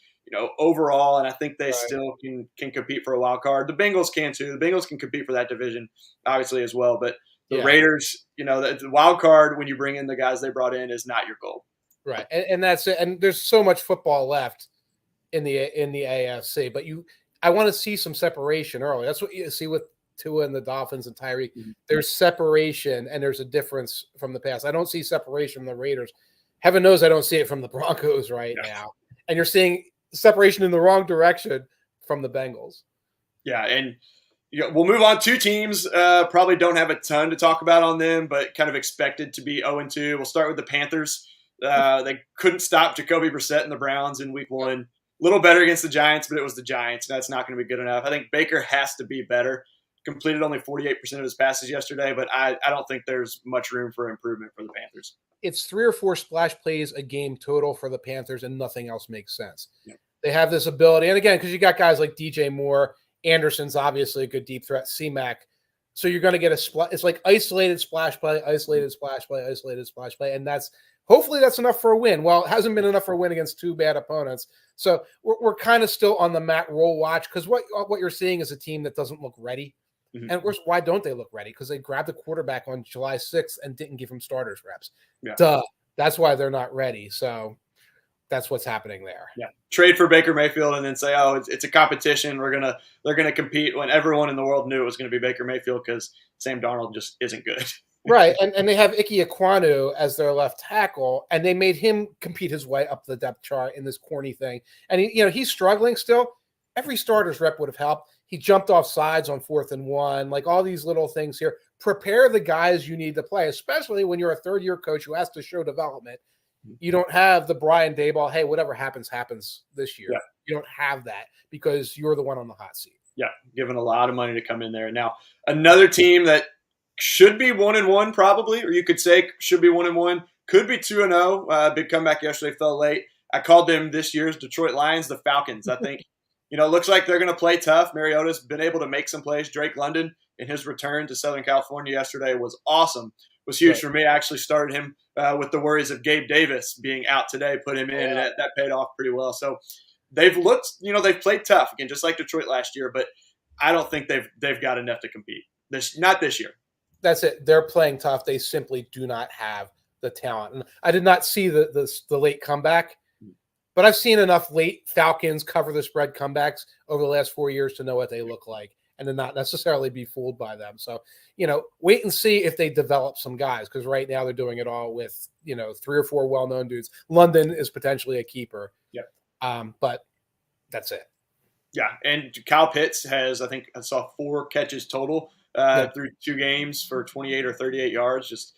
overall, and I think they still can compete for a wild card. The Bengals can too. The Bengals can compete for that division, obviously, as well. But the Raiders, the wild card when you bring in the guys they brought in is not your goal. Right, and that's it. And there's so much football left in the AFC, but I want to see some separation early. That's what you see with Tua and the Dolphins and Tyreek. Mm-hmm. There's separation, and there's a difference from the past. I don't see separation from the Raiders. Heaven knows I don't see it from the Broncos now. And you're seeing separation in the wrong direction from the Bengals. Yeah, and we'll move on. Two teams probably don't have a ton to talk about on them, but kind of expected to be 0-2. We'll start with the Panthers. They couldn't stop Jacoby Brissett and the Browns in week 1. A little better against the Giants, but it was the Giants. That's not going to be good enough. I think Baker has to be better. Completed only 48% of his passes yesterday, but I don't think there's much room for improvement for the Panthers. It's 3 or 4 splash plays a game total for the Panthers, and nothing else makes sense. Yep. They have this ability, and again, because you got guys like DJ Moore, Anderson's obviously a good deep threat, C-Mac. So you're going to get it's like isolated splash play, isolated splash play, isolated splash play, and hopefully that's enough for a win. Well, it hasn't been enough for a win against 2 bad opponents. So we're kind of still on the Matt Rule watch, because what you're seeing is a team that doesn't look ready. Mm-hmm. And of course, why don't they look ready? Because they grabbed the quarterback on July 6th and didn't give him starters reps. Yeah. Duh. That's why they're not ready. So that's what's happening there. Yeah. Trade for Baker Mayfield and then say, oh, it's a competition. They're gonna compete, when everyone in the world knew it was going to be Baker Mayfield because Sam Darnold just isn't good. Right. And they have Ike Ekwonu as their left tackle, and they made him compete his way up the depth chart in this corny thing. And he's struggling still. Every starter's rep would have helped. He jumped off sides on 4th and 1, like all these little things here. Prepare the guys you need to play, especially when you're a third-year coach who has to show development. You don't have the Brian Daboll, hey, whatever happens this year. Yeah. You don't have that because you're the one on the hot seat. Yeah, given a lot of money to come in there. Now, another team that should be 1-1 probably, or you could say should be 1-1, could be 2-0. Big comeback yesterday, fell late. I called them this year's Detroit Lions, the Falcons. I think it looks like they're going to play tough. Mariota's been able to make some plays. Drake London, in his return to Southern California yesterday, was awesome. Was huge for me. I actually started him with the worries of Gabe Davis being out today, put him in, and that paid off pretty well. So they've looked, they've played tough, again, just like Detroit last year, but I don't think they've got enough to compete. Not this year. That's it. They're playing tough. They simply do not have the talent. And I did not see the late comeback, but I've seen enough late Falcons cover the spread comebacks over the last 4 years to know what they look like and to not necessarily be fooled by them. So, wait and see if they develop some guys, because right now they're doing it all with, 3 or 4 well-known dudes. London is potentially a keeper. Yep. But that's it. Yeah, and Kyle Pitts has, I think I saw 4 catches total through 2 games for 28 or 38 yards. Just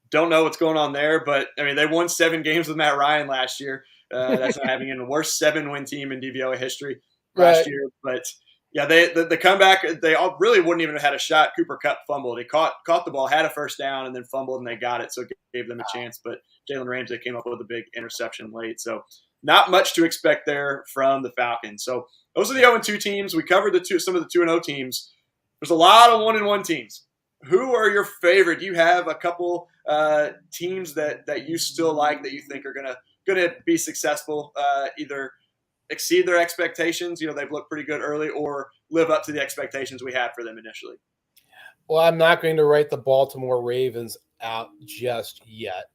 don't know what's going on there. But, they won 7 games with Matt Ryan last year. That's not having the worst 7-win team in DVOA history last year. But, yeah, the comeback, they all really wouldn't even have had a shot. Cooper Kupp fumbled. He caught the ball, had a first down, and then fumbled, and they got it. So it gave them a chance. But Jalen Ramsey came up with a big interception late. So not much to expect there from the Falcons. So those are the 0-2 teams. We covered some of the 2-0 teams. There's a lot of 1-1 teams. Who are your favorite? Do you have a couple teams that you still like that you think are gonna be successful, either exceed their expectations, they've looked pretty good early, or live up to the expectations we had for them initially? Well, I'm not going to write the Baltimore Ravens out just yet,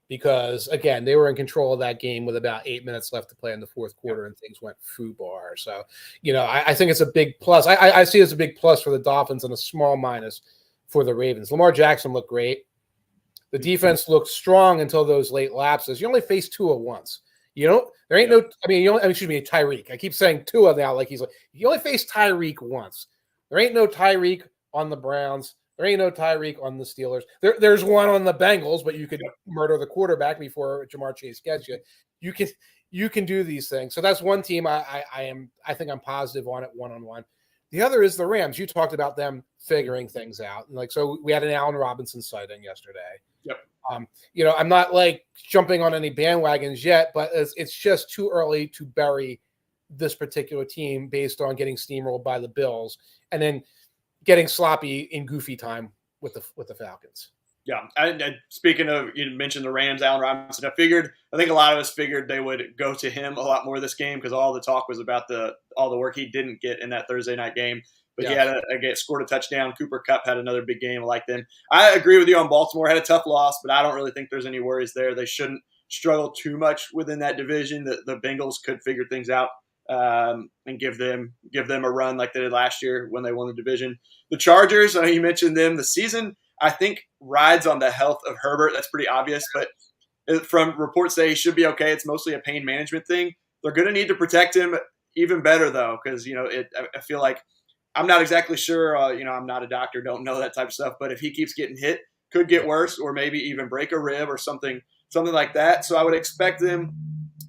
because, again, they were in control of that game with about 8 minutes left to play in the fourth quarter, and things went foobar. So, I think it's a big plus. I see it as a big plus for the Dolphins and a small minus for the Ravens. Lamar Jackson looked great. The defense looked strong until those late lapses. You only faced Tua once. There ain't Tyreek. I keep saying Tua now, you only faced Tyreek once. There ain't no Tyreek on the Browns. There ain't no Tyreek on the Steelers. There's one on the Bengals, but you could murder the quarterback before Jamar Chase gets you. You can do these things. So that's one team I think I'm positive on it 1-on-1. The other is the Rams. You talked about them figuring things out. So we had an Allen Robinson sighting yesterday. Yep. I'm not jumping on any bandwagons yet, but it's just too early to bury this particular team based on getting steamrolled by the Bills and then getting sloppy in goofy time with the Falcons. Yeah. Speaking of, you mentioned the Rams, Allen Robinson. I think a lot of us figured they would go to him a lot more this game because all the talk was about all the work he didn't get in that Thursday night game. But he had scored a touchdown. Cooper Kupp had another big game. I like them. I agree with you on Baltimore. Had a tough loss, but I don't really think there's any worries there. They shouldn't struggle too much within that division. The Bengals could figure things out and give them a run like they did last year when they won the division. The Chargers, I know you mentioned them. The season, I think, rides on the health of Herbert. That's pretty obvious, but from reports say he should be okay. It's mostly a pain management thing. They're going to need to protect him even better, though, because I feel like I'm not exactly sure. I'm not a doctor, don't know that type of stuff. But if he keeps getting hit, could get worse, or maybe even break a rib or something like that. So I would expect them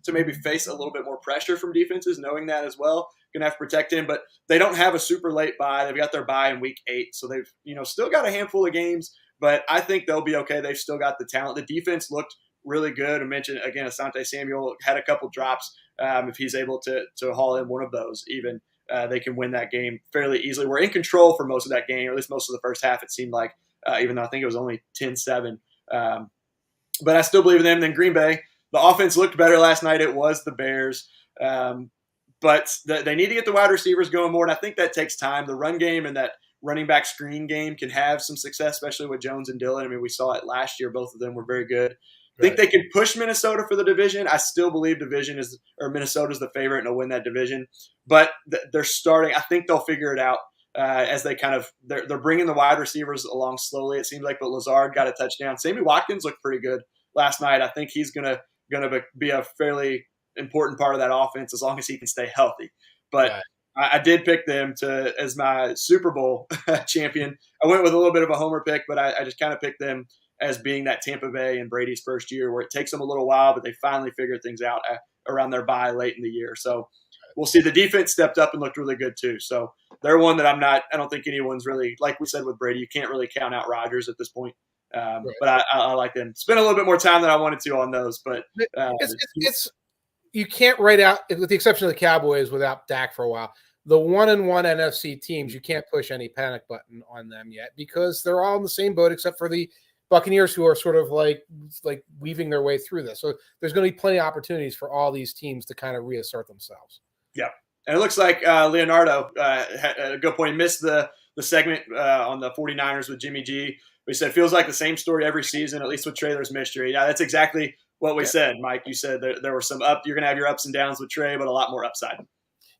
to maybe face a little bit more pressure from defenses, knowing that as well. Going to have to protect him, but they don't have a super late bye. They've got their bye in week 8, so they've still got a handful of games. But I think they'll be okay. They've still got the talent. The defense looked really good. I mentioned again, Asante Samuel had a couple drops. If he's able to haul in one of those, even they can win that game fairly easily. We're in control for most of that game, or at least most of the first half. It seemed like, even though I think it was only 10-7. But I still believe in them. Then Green Bay, the offense looked better last night. It was the Bears. But they need to get the wide receivers going more, and I think that takes time. The run game and that running back screen game can have some success, especially with Jones and Dillon. I mean, we saw it last year. Both of them were very good. I think they can push Minnesota for the division. I still believe Minnesota's the favorite and will win that division. But they're starting. I think they'll figure it out as they they're bringing the wide receivers along slowly, it seems like. But Lazard got a touchdown. Sammy Watkins looked pretty good last night. I think he's gonna be a fairly important part of that offense as long as he can stay healthy. But I did pick them as my Super Bowl champion. I went with a little bit of a homer pick, but I just kind of picked them as being that Tampa Bay and Brady's first year, where it takes them a little while, but they finally figured things out around their bye late in the year. So we'll see. The defense stepped up and looked really good too. So they're one that I don't think anyone's really, like we said with Brady, you can't really count out Rodgers at this point. But I like them. Spent a little bit more time than I wanted to on those, but it's you can't write out, with the exception of the Cowboys, without Dak for a while. The 1-1 NFC teams, you can't push any panic button on them yet because they're all in the same boat except for the Buccaneers, who are sort of like weaving their way through this. So there's going to be plenty of opportunities for all these teams to kind of reassert themselves. Yeah. And it looks like Leonardo had a good point. He missed the segment on the 49ers with Jimmy G. We said, feels like the same story every season, at least with Traylor's mystery. Yeah, that's exactly what we said, Mike. You said there were some you're going to have your ups and downs with Trey, but a lot more upside.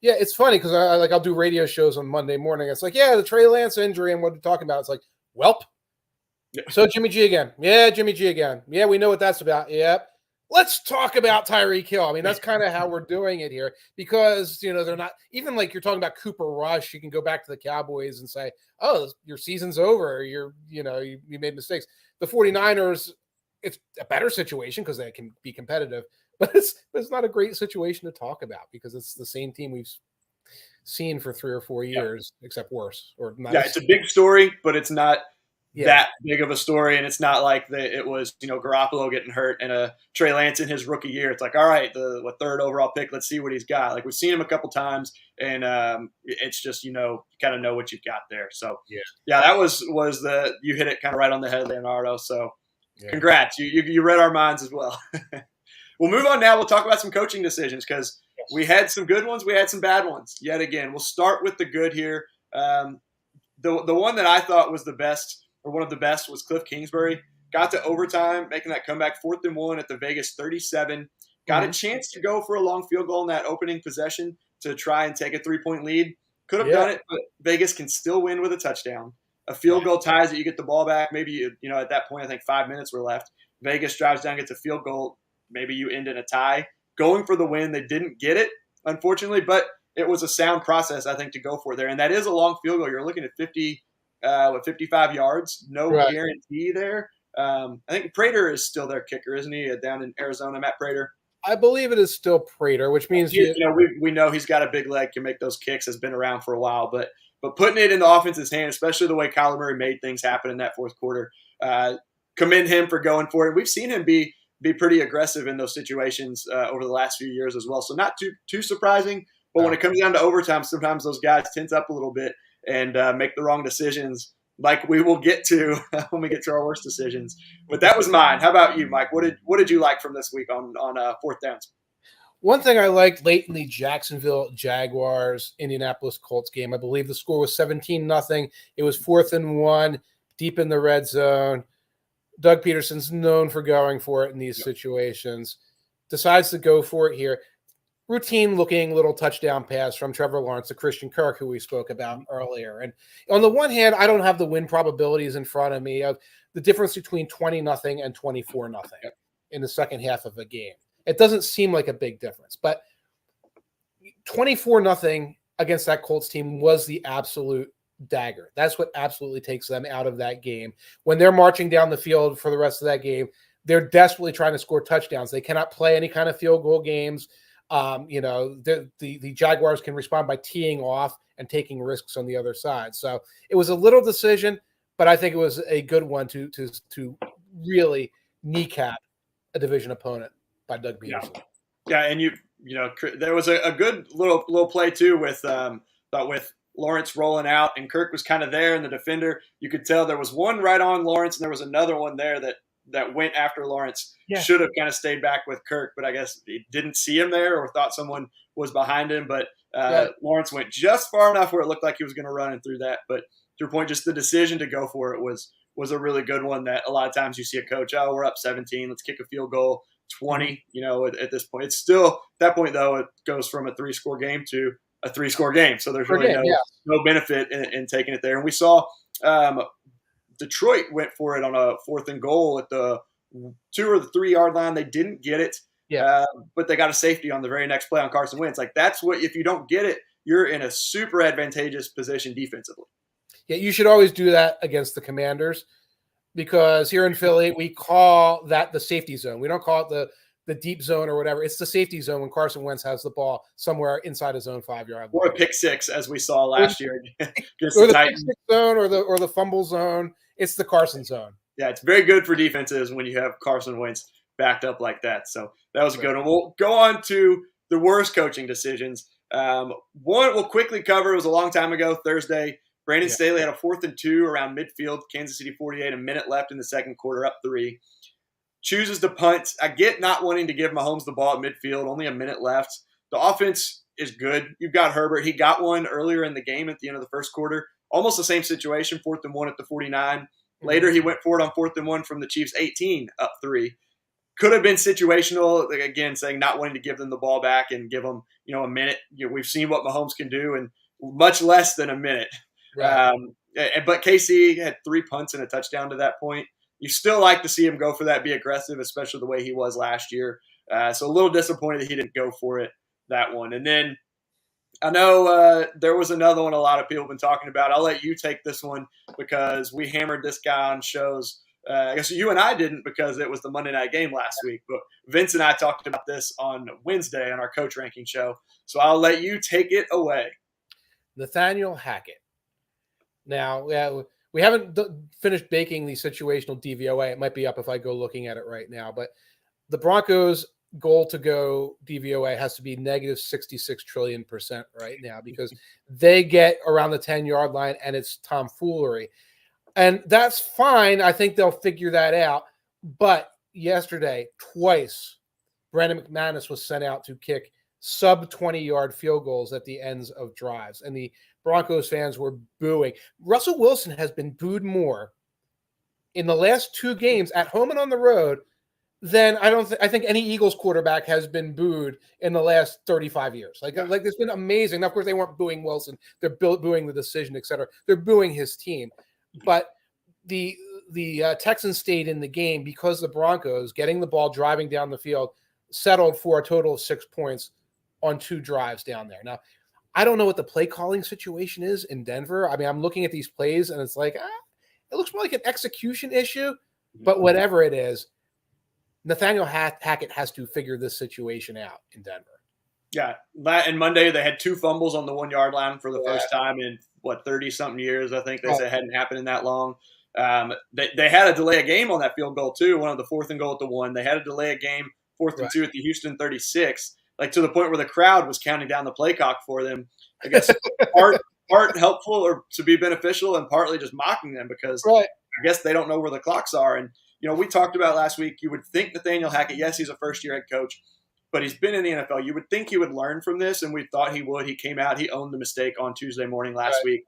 Yeah, it's funny because I'll do radio shows on Monday morning. It's like, the Trey Lance injury and what we're talking about. It's like, welp. So Jimmy G again. Yeah, Jimmy G again. Yeah, we know what that's about. Yep. Let's talk about Tyreek Hill. I mean, that's kind of how we're doing it here because, they're not – even like you're talking about Cooper Rush, you can go back to the Cowboys and say, oh, your season's over. You made mistakes. The 49ers, it's a better situation because they can be competitive, but it's not a great situation to talk about because it's the same team we've seen for 3 or 4 years, except worse. Or not. Yeah, it's a big story, but it's not – that big of a story, and it's not like it was Garoppolo getting hurt and Trey Lance in his rookie year. It's like, all right, the third overall pick, let's see what he's got. Like, we've seen him a couple times, and it's just you kind of know what you've got there. So that was you hit it kind of right on the head, Leonardo. So congrats, you read our minds as well. We'll move on now. We'll talk about some coaching decisions because we had some good ones, we had some bad ones yet again. We'll start with the good here. The one that I thought was the best, or one of the best, was Cliff Kingsbury. Got to overtime, making that comeback, 4th and 1 at the Vegas 37. Got a chance to go for a long field goal in that opening possession to try and take a 3-point lead. Could have done it, but Vegas can still win with a touchdown. A field goal ties it. You get the ball back. Maybe, at that point, I think 5 minutes were left. Vegas drives down, gets a field goal. Maybe you end in a tie. Going for the win. They didn't get it, unfortunately, but it was a sound process, I think, to go for there. And that is a long field goal. You're looking at 55 yards. No guarantee there. I think Prater is still their kicker, isn't he? Down in Arizona, Matt Prater. I believe it is still Prater, which means we know he's got a big leg, can make those kicks, has been around for a while. But putting it in the offense's hand, especially the way Kyler Murray made things happen in that fourth quarter, commend him for going for it. We've seen him be pretty aggressive in those situations over the last few years as well. So not too surprising. But when it comes down to overtime, sometimes those guys tense up a little bit and make the wrong decisions like we will get to when we get to our worst decisions. But that was mine. How about you, Mike? What did you like from this week on fourth downs? One thing I liked late in the Jacksonville Jaguars Indianapolis Colts game, I believe the score was 17-0. It was 4th and 1, deep in the red zone. Doug Pederson's known for going for it in these situations. Decides to go for it here. Routine looking little touchdown pass from Trevor Lawrence to Christian Kirk, who we spoke about earlier. And on the one hand, I don't have the win probabilities in front of me of the difference between 20-0 and 24-0 in the second half of a game. It doesn't seem like a big difference, but 24-0 against that Colts team was the absolute dagger. That's what absolutely takes them out of that game. When they're marching down the field for the rest of that game, they're desperately trying to score touchdowns. They cannot play any kind of field goal games. The Jaguars can respond by teeing off and taking risks on the other side. So it was a little decision, but I think it was a good one to really kneecap a division opponent by Doug Pederson. Yeah, and there was a good little play too with Lawrence rolling out, and Kirk was kind of there, and the defender, you could tell there was one right on Lawrence, and there was another one there that went after Lawrence. Yeah. Should have kind of stayed back with Kirk, but I guess he didn't see him there or thought someone was behind him. But Lawrence went just far enough where it looked like he was going to run and through that. But to your point, just the decision to go for it was a really good one that a lot of times you see a coach, we're up 17, let's kick a field goal, 20, at this point. It's still, at that point, though, it goes from a 3-score game to a 3-score game. So there's really no benefit in taking it there. And we saw Detroit went for it on a 4th and goal at the 2 or the 3 yard line. They didn't get it, but they got a safety on the very next play on Carson Wentz. Like, that's what, if you don't get it, you're in a super advantageous position defensively. Yeah, you should always do that against the Commanders, because here in Philly, we call that the safety zone. We don't call it the deep zone or whatever. It's the safety zone when Carson Wentz has the ball somewhere inside his own 5-yard line. Or a pick six, as we saw last year. Or the pick six zone or the fumble zone. It's the Carson zone. Yeah, it's very good for defenses when you have Carson Wentz backed up like that. So that was a good one. We'll go on to the worst coaching decisions. One we'll quickly cover. It was a long time ago, Thursday. Brandon Staley had a 4th and 2 around midfield, Kansas City 48, a minute left in the second quarter, up 3. Chooses to punt. I get not wanting to give Mahomes the ball at midfield, only a minute left. The offense is good. You've got Herbert. He got one earlier in the game at the end of the first quarter. Almost the same situation, 4th and 1 at the 49. Later, he went for it on 4th and 1 from the Chiefs' 18, up 3. Could have been situational, again, saying not wanting to give them the ball back and give them, a minute. We've seen what Mahomes can do in much less than a minute. Right. But KC had 3 punts and a touchdown to that point. You still like to see him go for that, be aggressive, especially the way he was last year. So a little disappointed that he didn't go for it, that one. And then I know there was another one a lot of people have been talking about. I'll let you take this one because we hammered this guy on shows. I guess you and I didn't because it was the Monday night game last week. But Vince and I talked about this on Wednesday on our coach ranking show. So I'll let you take it away. Nathaniel Hackett. Now, we haven't finished baking the situational DVOA. It might be up if I go looking at it right now. But the Broncos' goal to go DVOA has to be negative 66 trillion% right now because they get around the 10-yard line and it's tomfoolery. And that's fine. I think they'll figure that out. But yesterday, twice, Brandon McManus was sent out to kick sub-20-yard field goals at the ends of drives. And the Broncos fans were booing. Russell Wilson has been booed more in the last 2 games at home and on the road than I think any Eagles quarterback has been booed in the last 35 years. Like it's been amazing. Now, of course, they weren't booing Wilson. They're booing the decision, et cetera. They're booing his team. But the Texans stayed in the game because the Broncos, getting the ball, driving down the field, settled for a total of 6 points on 2 drives down there. Now, I don't know what the play calling situation is in Denver. I mean, I'm looking at these plays and it's like, it looks more like an execution issue, but whatever it is, Nathaniel Hackett has to figure this situation out in Denver. Yeah. And Monday they had 2 fumbles on the 1-yard line for the first time in 30-something years. I think they said it hadn't happened in that long. They had a delay a game on that field goal too. One of the 4th and goal at the 1. They had a delay a game 4th and 2 at the Houston 36. Like to the point where the crowd was counting down the play clock for them. I guess part helpful or to be beneficial and partly just mocking them because Right. I guess they don't know where the clocks are. And, we talked about last week, you would think Nathaniel Hackett, yes, he's a first-year head coach, but he's been in the NFL. You would think he would learn from this, and we thought he would. He came out, he owned the mistake on Tuesday morning last week.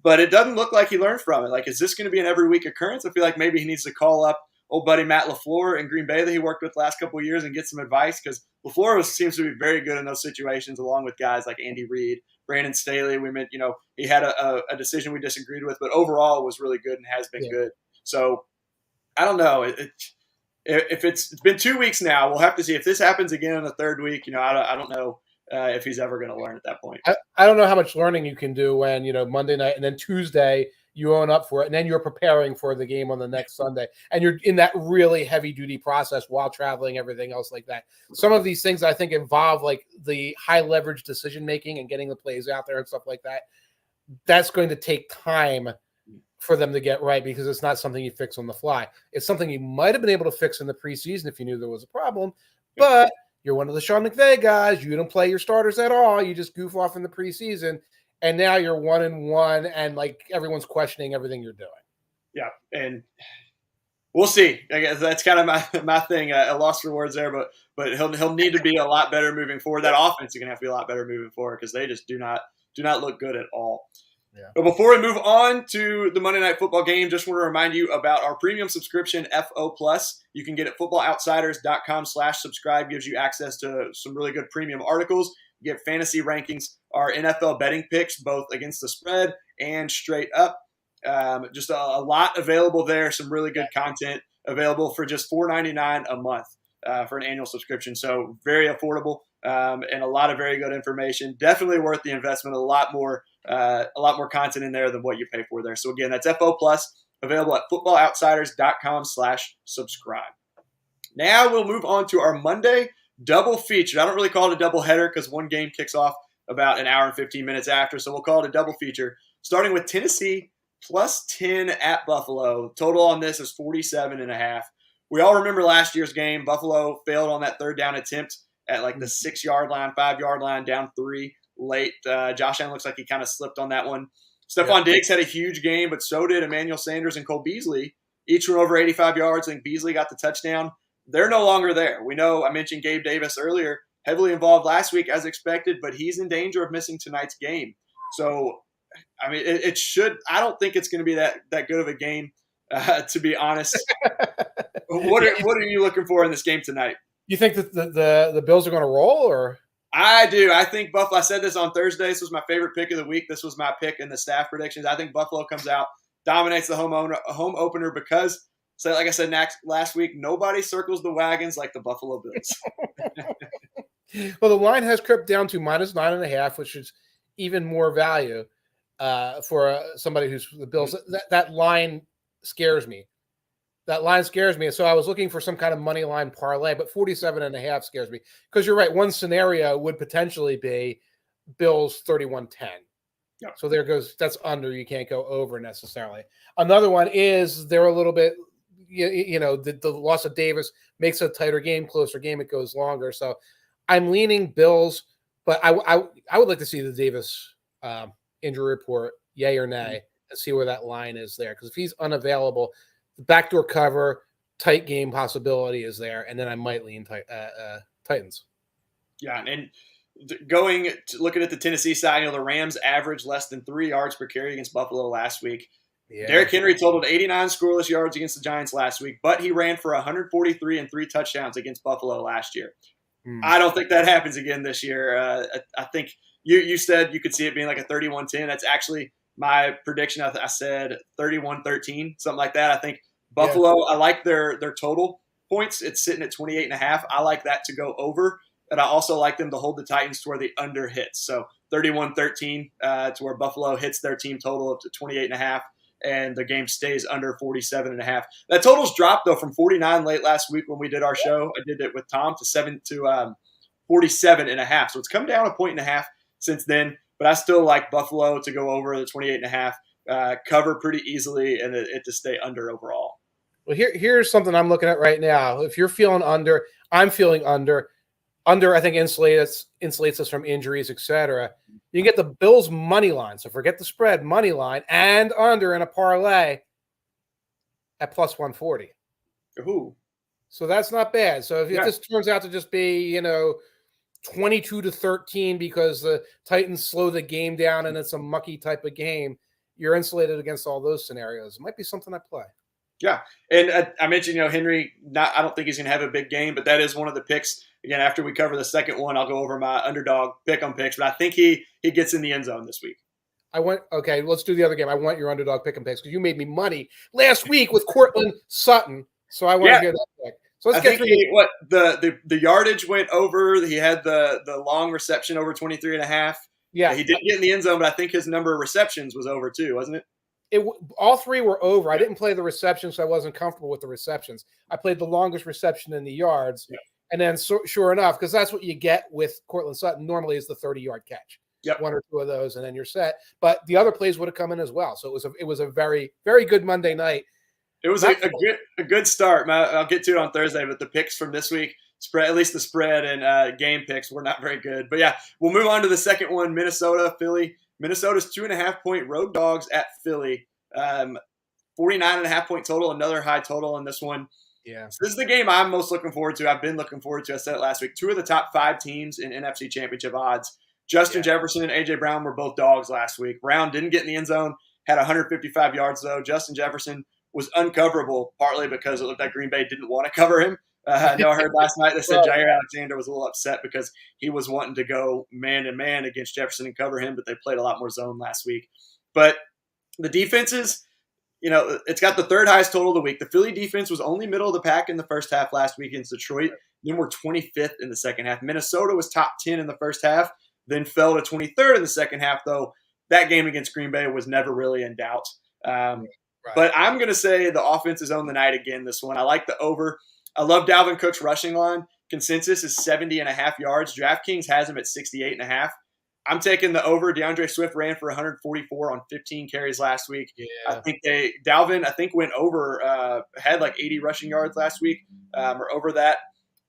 But it doesn't look like he learned from it. Like, is this going to be an every week occurrence? I feel like maybe he needs to call up old buddy Matt LaFleur in Green Bay that he worked with last couple of years and get some advice because LaFleur seems to be very good in those situations along with guys like Andy Reid, Brandon Staley. We meant, he had a decision we disagreed with, but overall was really good and has been good. So I don't know. If it's been 2 weeks now, we'll have to see if this happens again in the third week. I don't know if he's ever going to learn at that point. I don't know how much learning you can do when, Monday night and then Tuesday you own up for it. And then you're preparing for the game on the next Sunday. And you're in that really heavy duty process while traveling, everything else like that. Some of these things I think involve like the high leverage decision making and getting the plays out there and stuff like that. That's going to take time for them to get right because it's not something you fix on the fly. It's something you might have been able to fix in the preseason if you knew there was a problem, but you're one of the Sean McVay guys. You don't play your starters at all. You just goof off in the preseason, and now you're 1-1, and like everyone's questioning everything you're doing. Yeah, and we'll see. I guess that's kind of my thing. A loss for words there, but he'll need to be a lot better moving forward. That offense is going to have to be a lot better moving forward because they just do not look good at all. Yeah. But before we move on to the Monday Night Football game, just want to remind you about our premium subscription, FO+. You can get it at footballoutsiders.com/subscribe. Gives you access to some really good premium articles. You get fantasy rankings, our NFL betting picks, both against the spread and straight up. Just a lot available there. Some really good content available for just $4.99 a month for an annual subscription. So very affordable and a lot of very good information. Definitely worth the investment. A lot more content in there than what you pay for there. So again, that's FO+, available at footballoutsiders.com/subscribe. Now we'll move on to our Monday double feature. I don't really call it a double header because one game kicks off about an hour and 15 minutes after. So we'll call it a double feature, starting with Tennessee +10 at Buffalo. Total on this is 47.5. We all remember last year's game. Buffalo failed on that third down attempt at like the 6-yard line, 5-yard line, down 3 late. Josh Allen looks like he kind of slipped on that one. Stephon Diggs had a huge game, but so did Emmanuel Sanders and Cole Beasley. Each were over 85 yards. I think Beasley got the touchdown. They're no longer there. We know I mentioned Gabe Davis earlier, heavily involved last week as expected, but he's in danger of missing tonight's game. So, I mean, it should – I don't think it's going to be that good of a game, to be honest. What are you looking for in this game tonight? You think that the Bills are going to roll or – I do. I think Buffalo – I said this on Thursday. This was my favorite pick of the week. This was my pick in the staff predictions. I think Buffalo comes out, dominates the home opener because, so like I said last week, nobody circles the wagons like the Buffalo Bills. Well, the line has crept down to -9.5, which is even more value for somebody who's the Bills. That line scares me. That line scares me. So I was looking for some kind of money line parlay, but 47.5 scares me because you're right. One scenario would potentially be Bills 31-10. Yep. So there goes, that's under. You can't go over necessarily. Another one is they're a little bit, the loss of Davis makes a tighter game, closer game. It goes longer. So I'm leaning Bills, but I would like to see the Davis injury report, yay or nay, and see where that line is there. Because if he's unavailable, the backdoor cover, tight game possibility is there, and then I might lean Titans. Yeah, and looking at the Tennessee side, the Rams averaged less than 3 yards per carry against Buffalo last week. Yeah. Derrick Henry totaled 89 scoreless yards against the Giants last week, but he ran for 143 and 3 touchdowns against Buffalo last year. I don't think that happens again this year. I think you said you could see it being like a 31-10. That's actually my prediction. I said 31-13, something like that. I think Buffalo, I like their total points. It's sitting at 28.5. I like that to go over, but I also like them to hold the Titans to where the under hits. So 31-13 to where Buffalo hits their team total up to 28.5. And the game stays under 47.5. That total's dropped, though, from 49 late last week when we did our show. I did it with Tom to 47.5. So it's come down 1.5 since then. But I still like Buffalo to go over the 28.5, cover pretty easily, and it to stay under overall. Well, here's something I'm looking at right now. If you're feeling under, I'm feeling under. Under, I think, insulates us from injuries, etc. You can get the Bills money line. So forget the spread, money line, and under in a parlay at plus 140. Ooh. So that's not bad. So if this turns out to just be, 22-13 because the Titans slow the game down and it's a mucky type of game, you're insulated against all those scenarios. It might be something I play. Yeah, and I mentioned, Henry. I don't think he's going to have a big game, but that is one of the picks. Again, after we cover the second one, I'll go over my underdog pick on picks. But I think he gets in the end zone this week. Okay, let's do the other game. I want your underdog pick and picks because you made me money last week with Cortland Sutton. So I want to hear that pick. So let's get through the yardage went over. He had the long reception over 23.5. Yeah, he didn't get in the end zone, but I think his number of receptions was over too, wasn't it? All three were over. I didn't play the receptions, so I wasn't comfortable with the receptions. I played the longest reception in the yards. Yeah. And then, sure enough, because that's what you get with Cortland Sutton normally is the 30-yard catch. Yep. One or two of those, and then you're set. But the other plays would have come in as well. So it was a very, very good Monday night. It was a good start. I'll get to it on Thursday, but the picks from this week, at least the spread and game picks, were not very good. But yeah, we'll move on to the second one, Minnesota, Philly. Minnesota's 2.5-point road dogs at Philly. 49.5-point total, another high total in this one. Yeah. So this is the game I'm most looking forward to. I've been looking forward to. I said it last week. 2 of the top 5 teams in NFC Championship odds. Justin Jefferson and A.J. Brown were both dogs last week. Brown didn't get in the end zone, had 155 yards though. Justin Jefferson was uncoverable, partly because it looked like Green Bay didn't want to cover him. I know I heard last night they said Jair Alexander was a little upset because he was wanting to go man-to-man against Jefferson and cover him, but they played a lot more zone last week. But the defenses, it's got the third highest total of the week. The Philly defense was only middle of the pack in the first half last week against Detroit. Then we're 25th in the second half. Minnesota was top 10 in the first half, then fell to 23rd in the second half, though that game against Green Bay was never really in doubt. But I'm going to say the offense is on the night again this one. I like the over. I love Dalvin Cook's rushing line. Consensus is 70.5 yards. DraftKings has him at 68.5. I'm taking the over. DeAndre Swift ran for 144 on 15 carries last week. Yeah. I think Dalvin went over, had like 80 rushing yards last week or over that.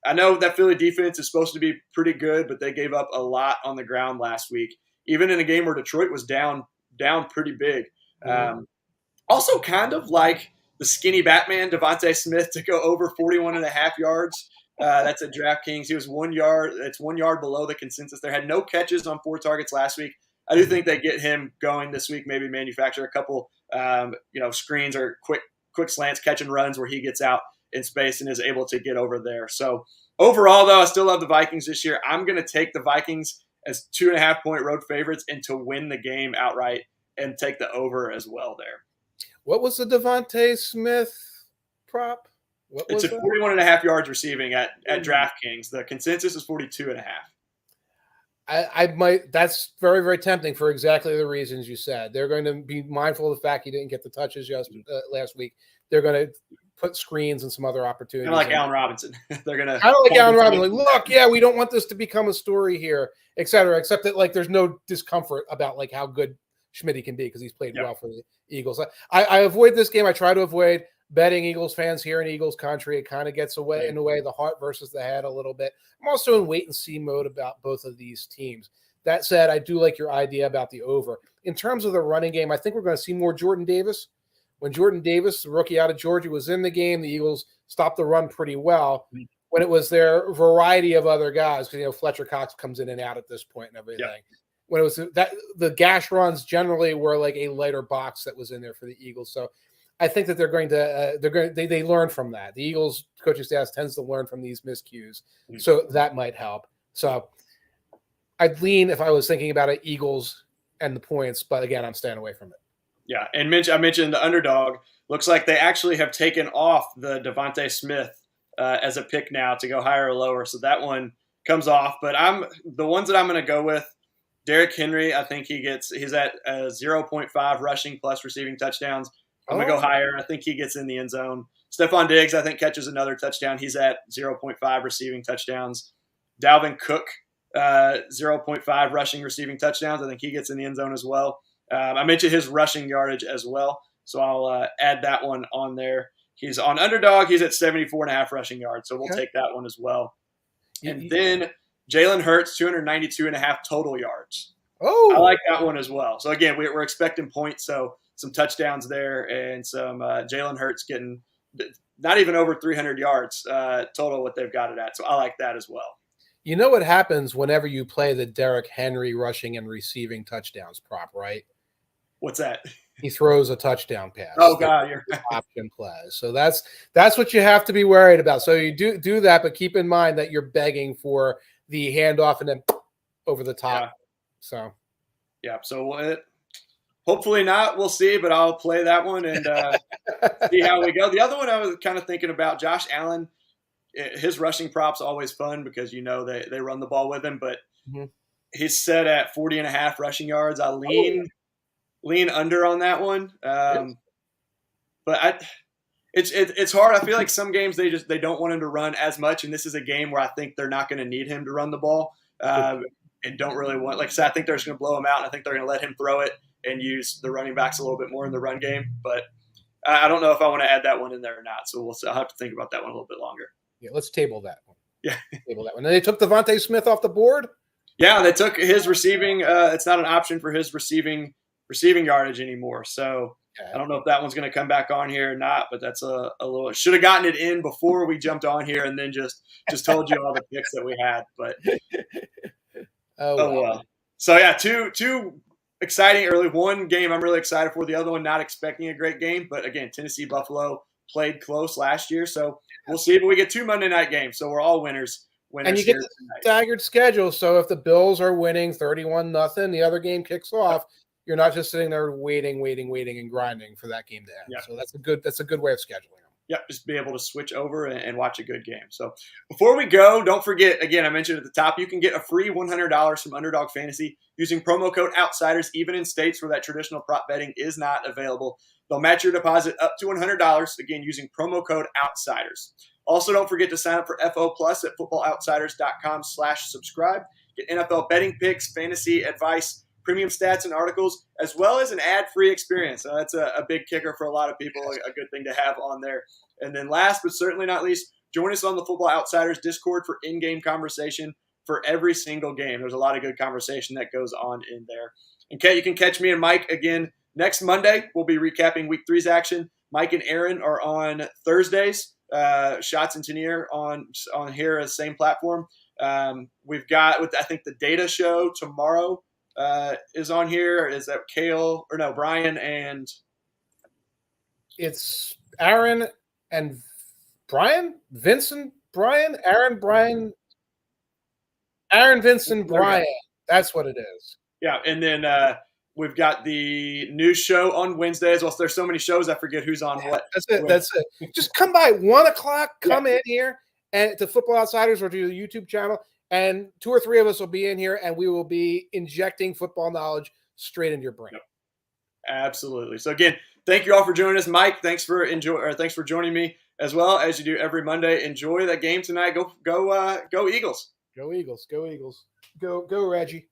I know that Philly defense is supposed to be pretty good, but they gave up a lot on the ground last week, even in a game where Detroit was down pretty big. Also kind of like the skinny Batman, Devontae Smith, to go over 41.5 yards. That's at DraftKings. He was 1 yard. It's 1 yard below the consensus. There had no catches on 4 targets last week. I do think they get him going this week. Maybe manufacture a couple, screens or quick slants, catch and runs where he gets out in space and is able to get over there. So overall, though, I still love the Vikings this year. I'm going to take the Vikings as 2.5-point road favorites and to win the game outright and take the over as well there. What was the Devontae Smith prop? It's at 41.5 yards receiving at DraftKings. The consensus is 42.5. I might. That's very, very tempting for exactly the reasons you said. They're going to be mindful of the fact he didn't get the touches last week. They're going to put screens and some other opportunities. Kind of like Allen Robinson. They're going to. I don't like Allen Robinson. Like, look, we don't want this to become a story here, et cetera. Except that there's no discomfort about how good Schmitty can be because he's played well for the Eagles. I avoid this game. I try to avoid betting Eagles fans here in Eagles country. It kind of gets away in a way the heart versus the head a little bit. I'm also in wait and see mode about both of these teams. That said, I do like your idea about the over. In terms of the running game, I think we're going to see more Jordan Davis. When Jordan Davis, the rookie out of Georgia, was in the game, the Eagles stopped the run pretty well. When it was their variety of other guys, because Fletcher Cox comes in and out at this point and everything. Yeah. When it was the gash runs generally were like a lighter box that was in there for the Eagles. So I think that they learn from that. The Eagles coaching staff tends to learn from these miscues. So that might help. So I'd lean, if I was thinking about it, Eagles and the points, but again, I'm staying away from it. Yeah. And I mentioned the underdog. Looks like they actually have taken off the Devontae Smith as a pick now to go higher or lower. So that one comes off, but the ones that I'm going to go with, Derrick Henry, I think he's at 0.5 rushing plus receiving touchdowns. I'm going to go higher. I think he gets in the end zone. Stephon Diggs, I think, catches another touchdown. He's at 0.5 receiving touchdowns. Dalvin Cook, 0.5 rushing receiving touchdowns. I think he gets in the end zone as well. I mentioned his rushing yardage as well, so I'll add that one on there. He's on underdog. He's at 74.5 rushing yards, so we'll take that one as well. And then Jalen Hurts, 292.5 total yards. Oh, I like that one as well. So again, we're expecting points, so some touchdowns there and some Jalen Hurts getting not even over 300 yards total what they've got it at. So I like that as well. You know what happens whenever you play the Derrick Henry rushing and receiving touchdowns prop, right? What's that? He throws a touchdown pass. Oh God, you're right. Option plays. So that's what you have to be worried about. So you do that, but keep in mind that you're begging for the handoff and then over the top. Yeah. So hopefully not. We'll see, but I'll play that one and see how we go. The other one I was kind of thinking about, Josh Allen. His rushing prop's always fun because they run the ball with him, but he's set at 40.5 rushing yards. I lean under on that one, but it's hard. I feel like some games they don't want him to run as much, and this is a game where I think they're not going to need him to run the ball, and don't really want. Like I said, I think they're just going to blow him out, and I think they're going to let him throw it and use the running backs a little bit more in the run game. But I don't know if I want to add that one in there or not. So we'll see. I'll have to think about that one a little bit longer. Yeah, let's table that one. Yeah, table that one. And they took Devontae Smith off the board. Yeah, they took his receiving. It's not an option for his receiving yardage anymore. So I don't know if that one's going to come back on here or not. But that's a little. Should have gotten it in before we jumped on here, and then just told you all the picks that we had. But well. So yeah, two exciting early. One game I'm really excited for. The other one not expecting a great game. But again, Tennessee Buffalo played close last year, so we'll see. But we get 2 Monday night games, so we're all winners. And you get the staggered schedule. So if the Bills are winning 31-0, the other game kicks off. You're not just sitting there waiting and grinding for that game to end. Yep. So that's a good way of scheduling them. Yep, just be able to switch over and watch a good game. So before we go, don't forget, again, I mentioned at the top, you can get a free $100 from Underdog Fantasy using promo code OUTSIDERS, even in states where that traditional prop betting is not available. They'll match your deposit up to $100, again, using promo code OUTSIDERS. Also, don't forget to sign up for FO Plus at footballoutsiders.com/subscribe. Get NFL betting picks, fantasy advice, premium stats and articles, as well as an ad-free experience. So that's a big kicker for a lot of people, a good thing to have on there. And then last but certainly not least, join us on the Football Outsiders Discord for in-game conversation for every single game. There's a lot of good conversation that goes on in there. And Kate, you can catch me and Mike again next Monday. We'll be recapping Week 3's action. Mike and Aaron are on Thursdays. Shots and Tanier on here as same platform. We've got, I think, the Data Show tomorrow is on here. Is that Brian and it's Aaron and Brian, Vincent, Brian, Aaron, Brian, Aaron, Vincent, Brian. That's what it is. Yeah, and then we've got the news show on Wednesday as well. So there's so many shows, I forget who's on what. That's it. Just come by 1 o'clock. Come in here and to Football Outsiders or to the YouTube channel. And 2 or 3 of us will be in here, and we will be injecting football knowledge straight into your brain. Yep. Absolutely. So again, thank you all for joining us, Mike. Thanks for joining me as well as you do every Monday. Enjoy that game tonight. Go Eagles. Go Eagles. Go Eagles. Go Reggie.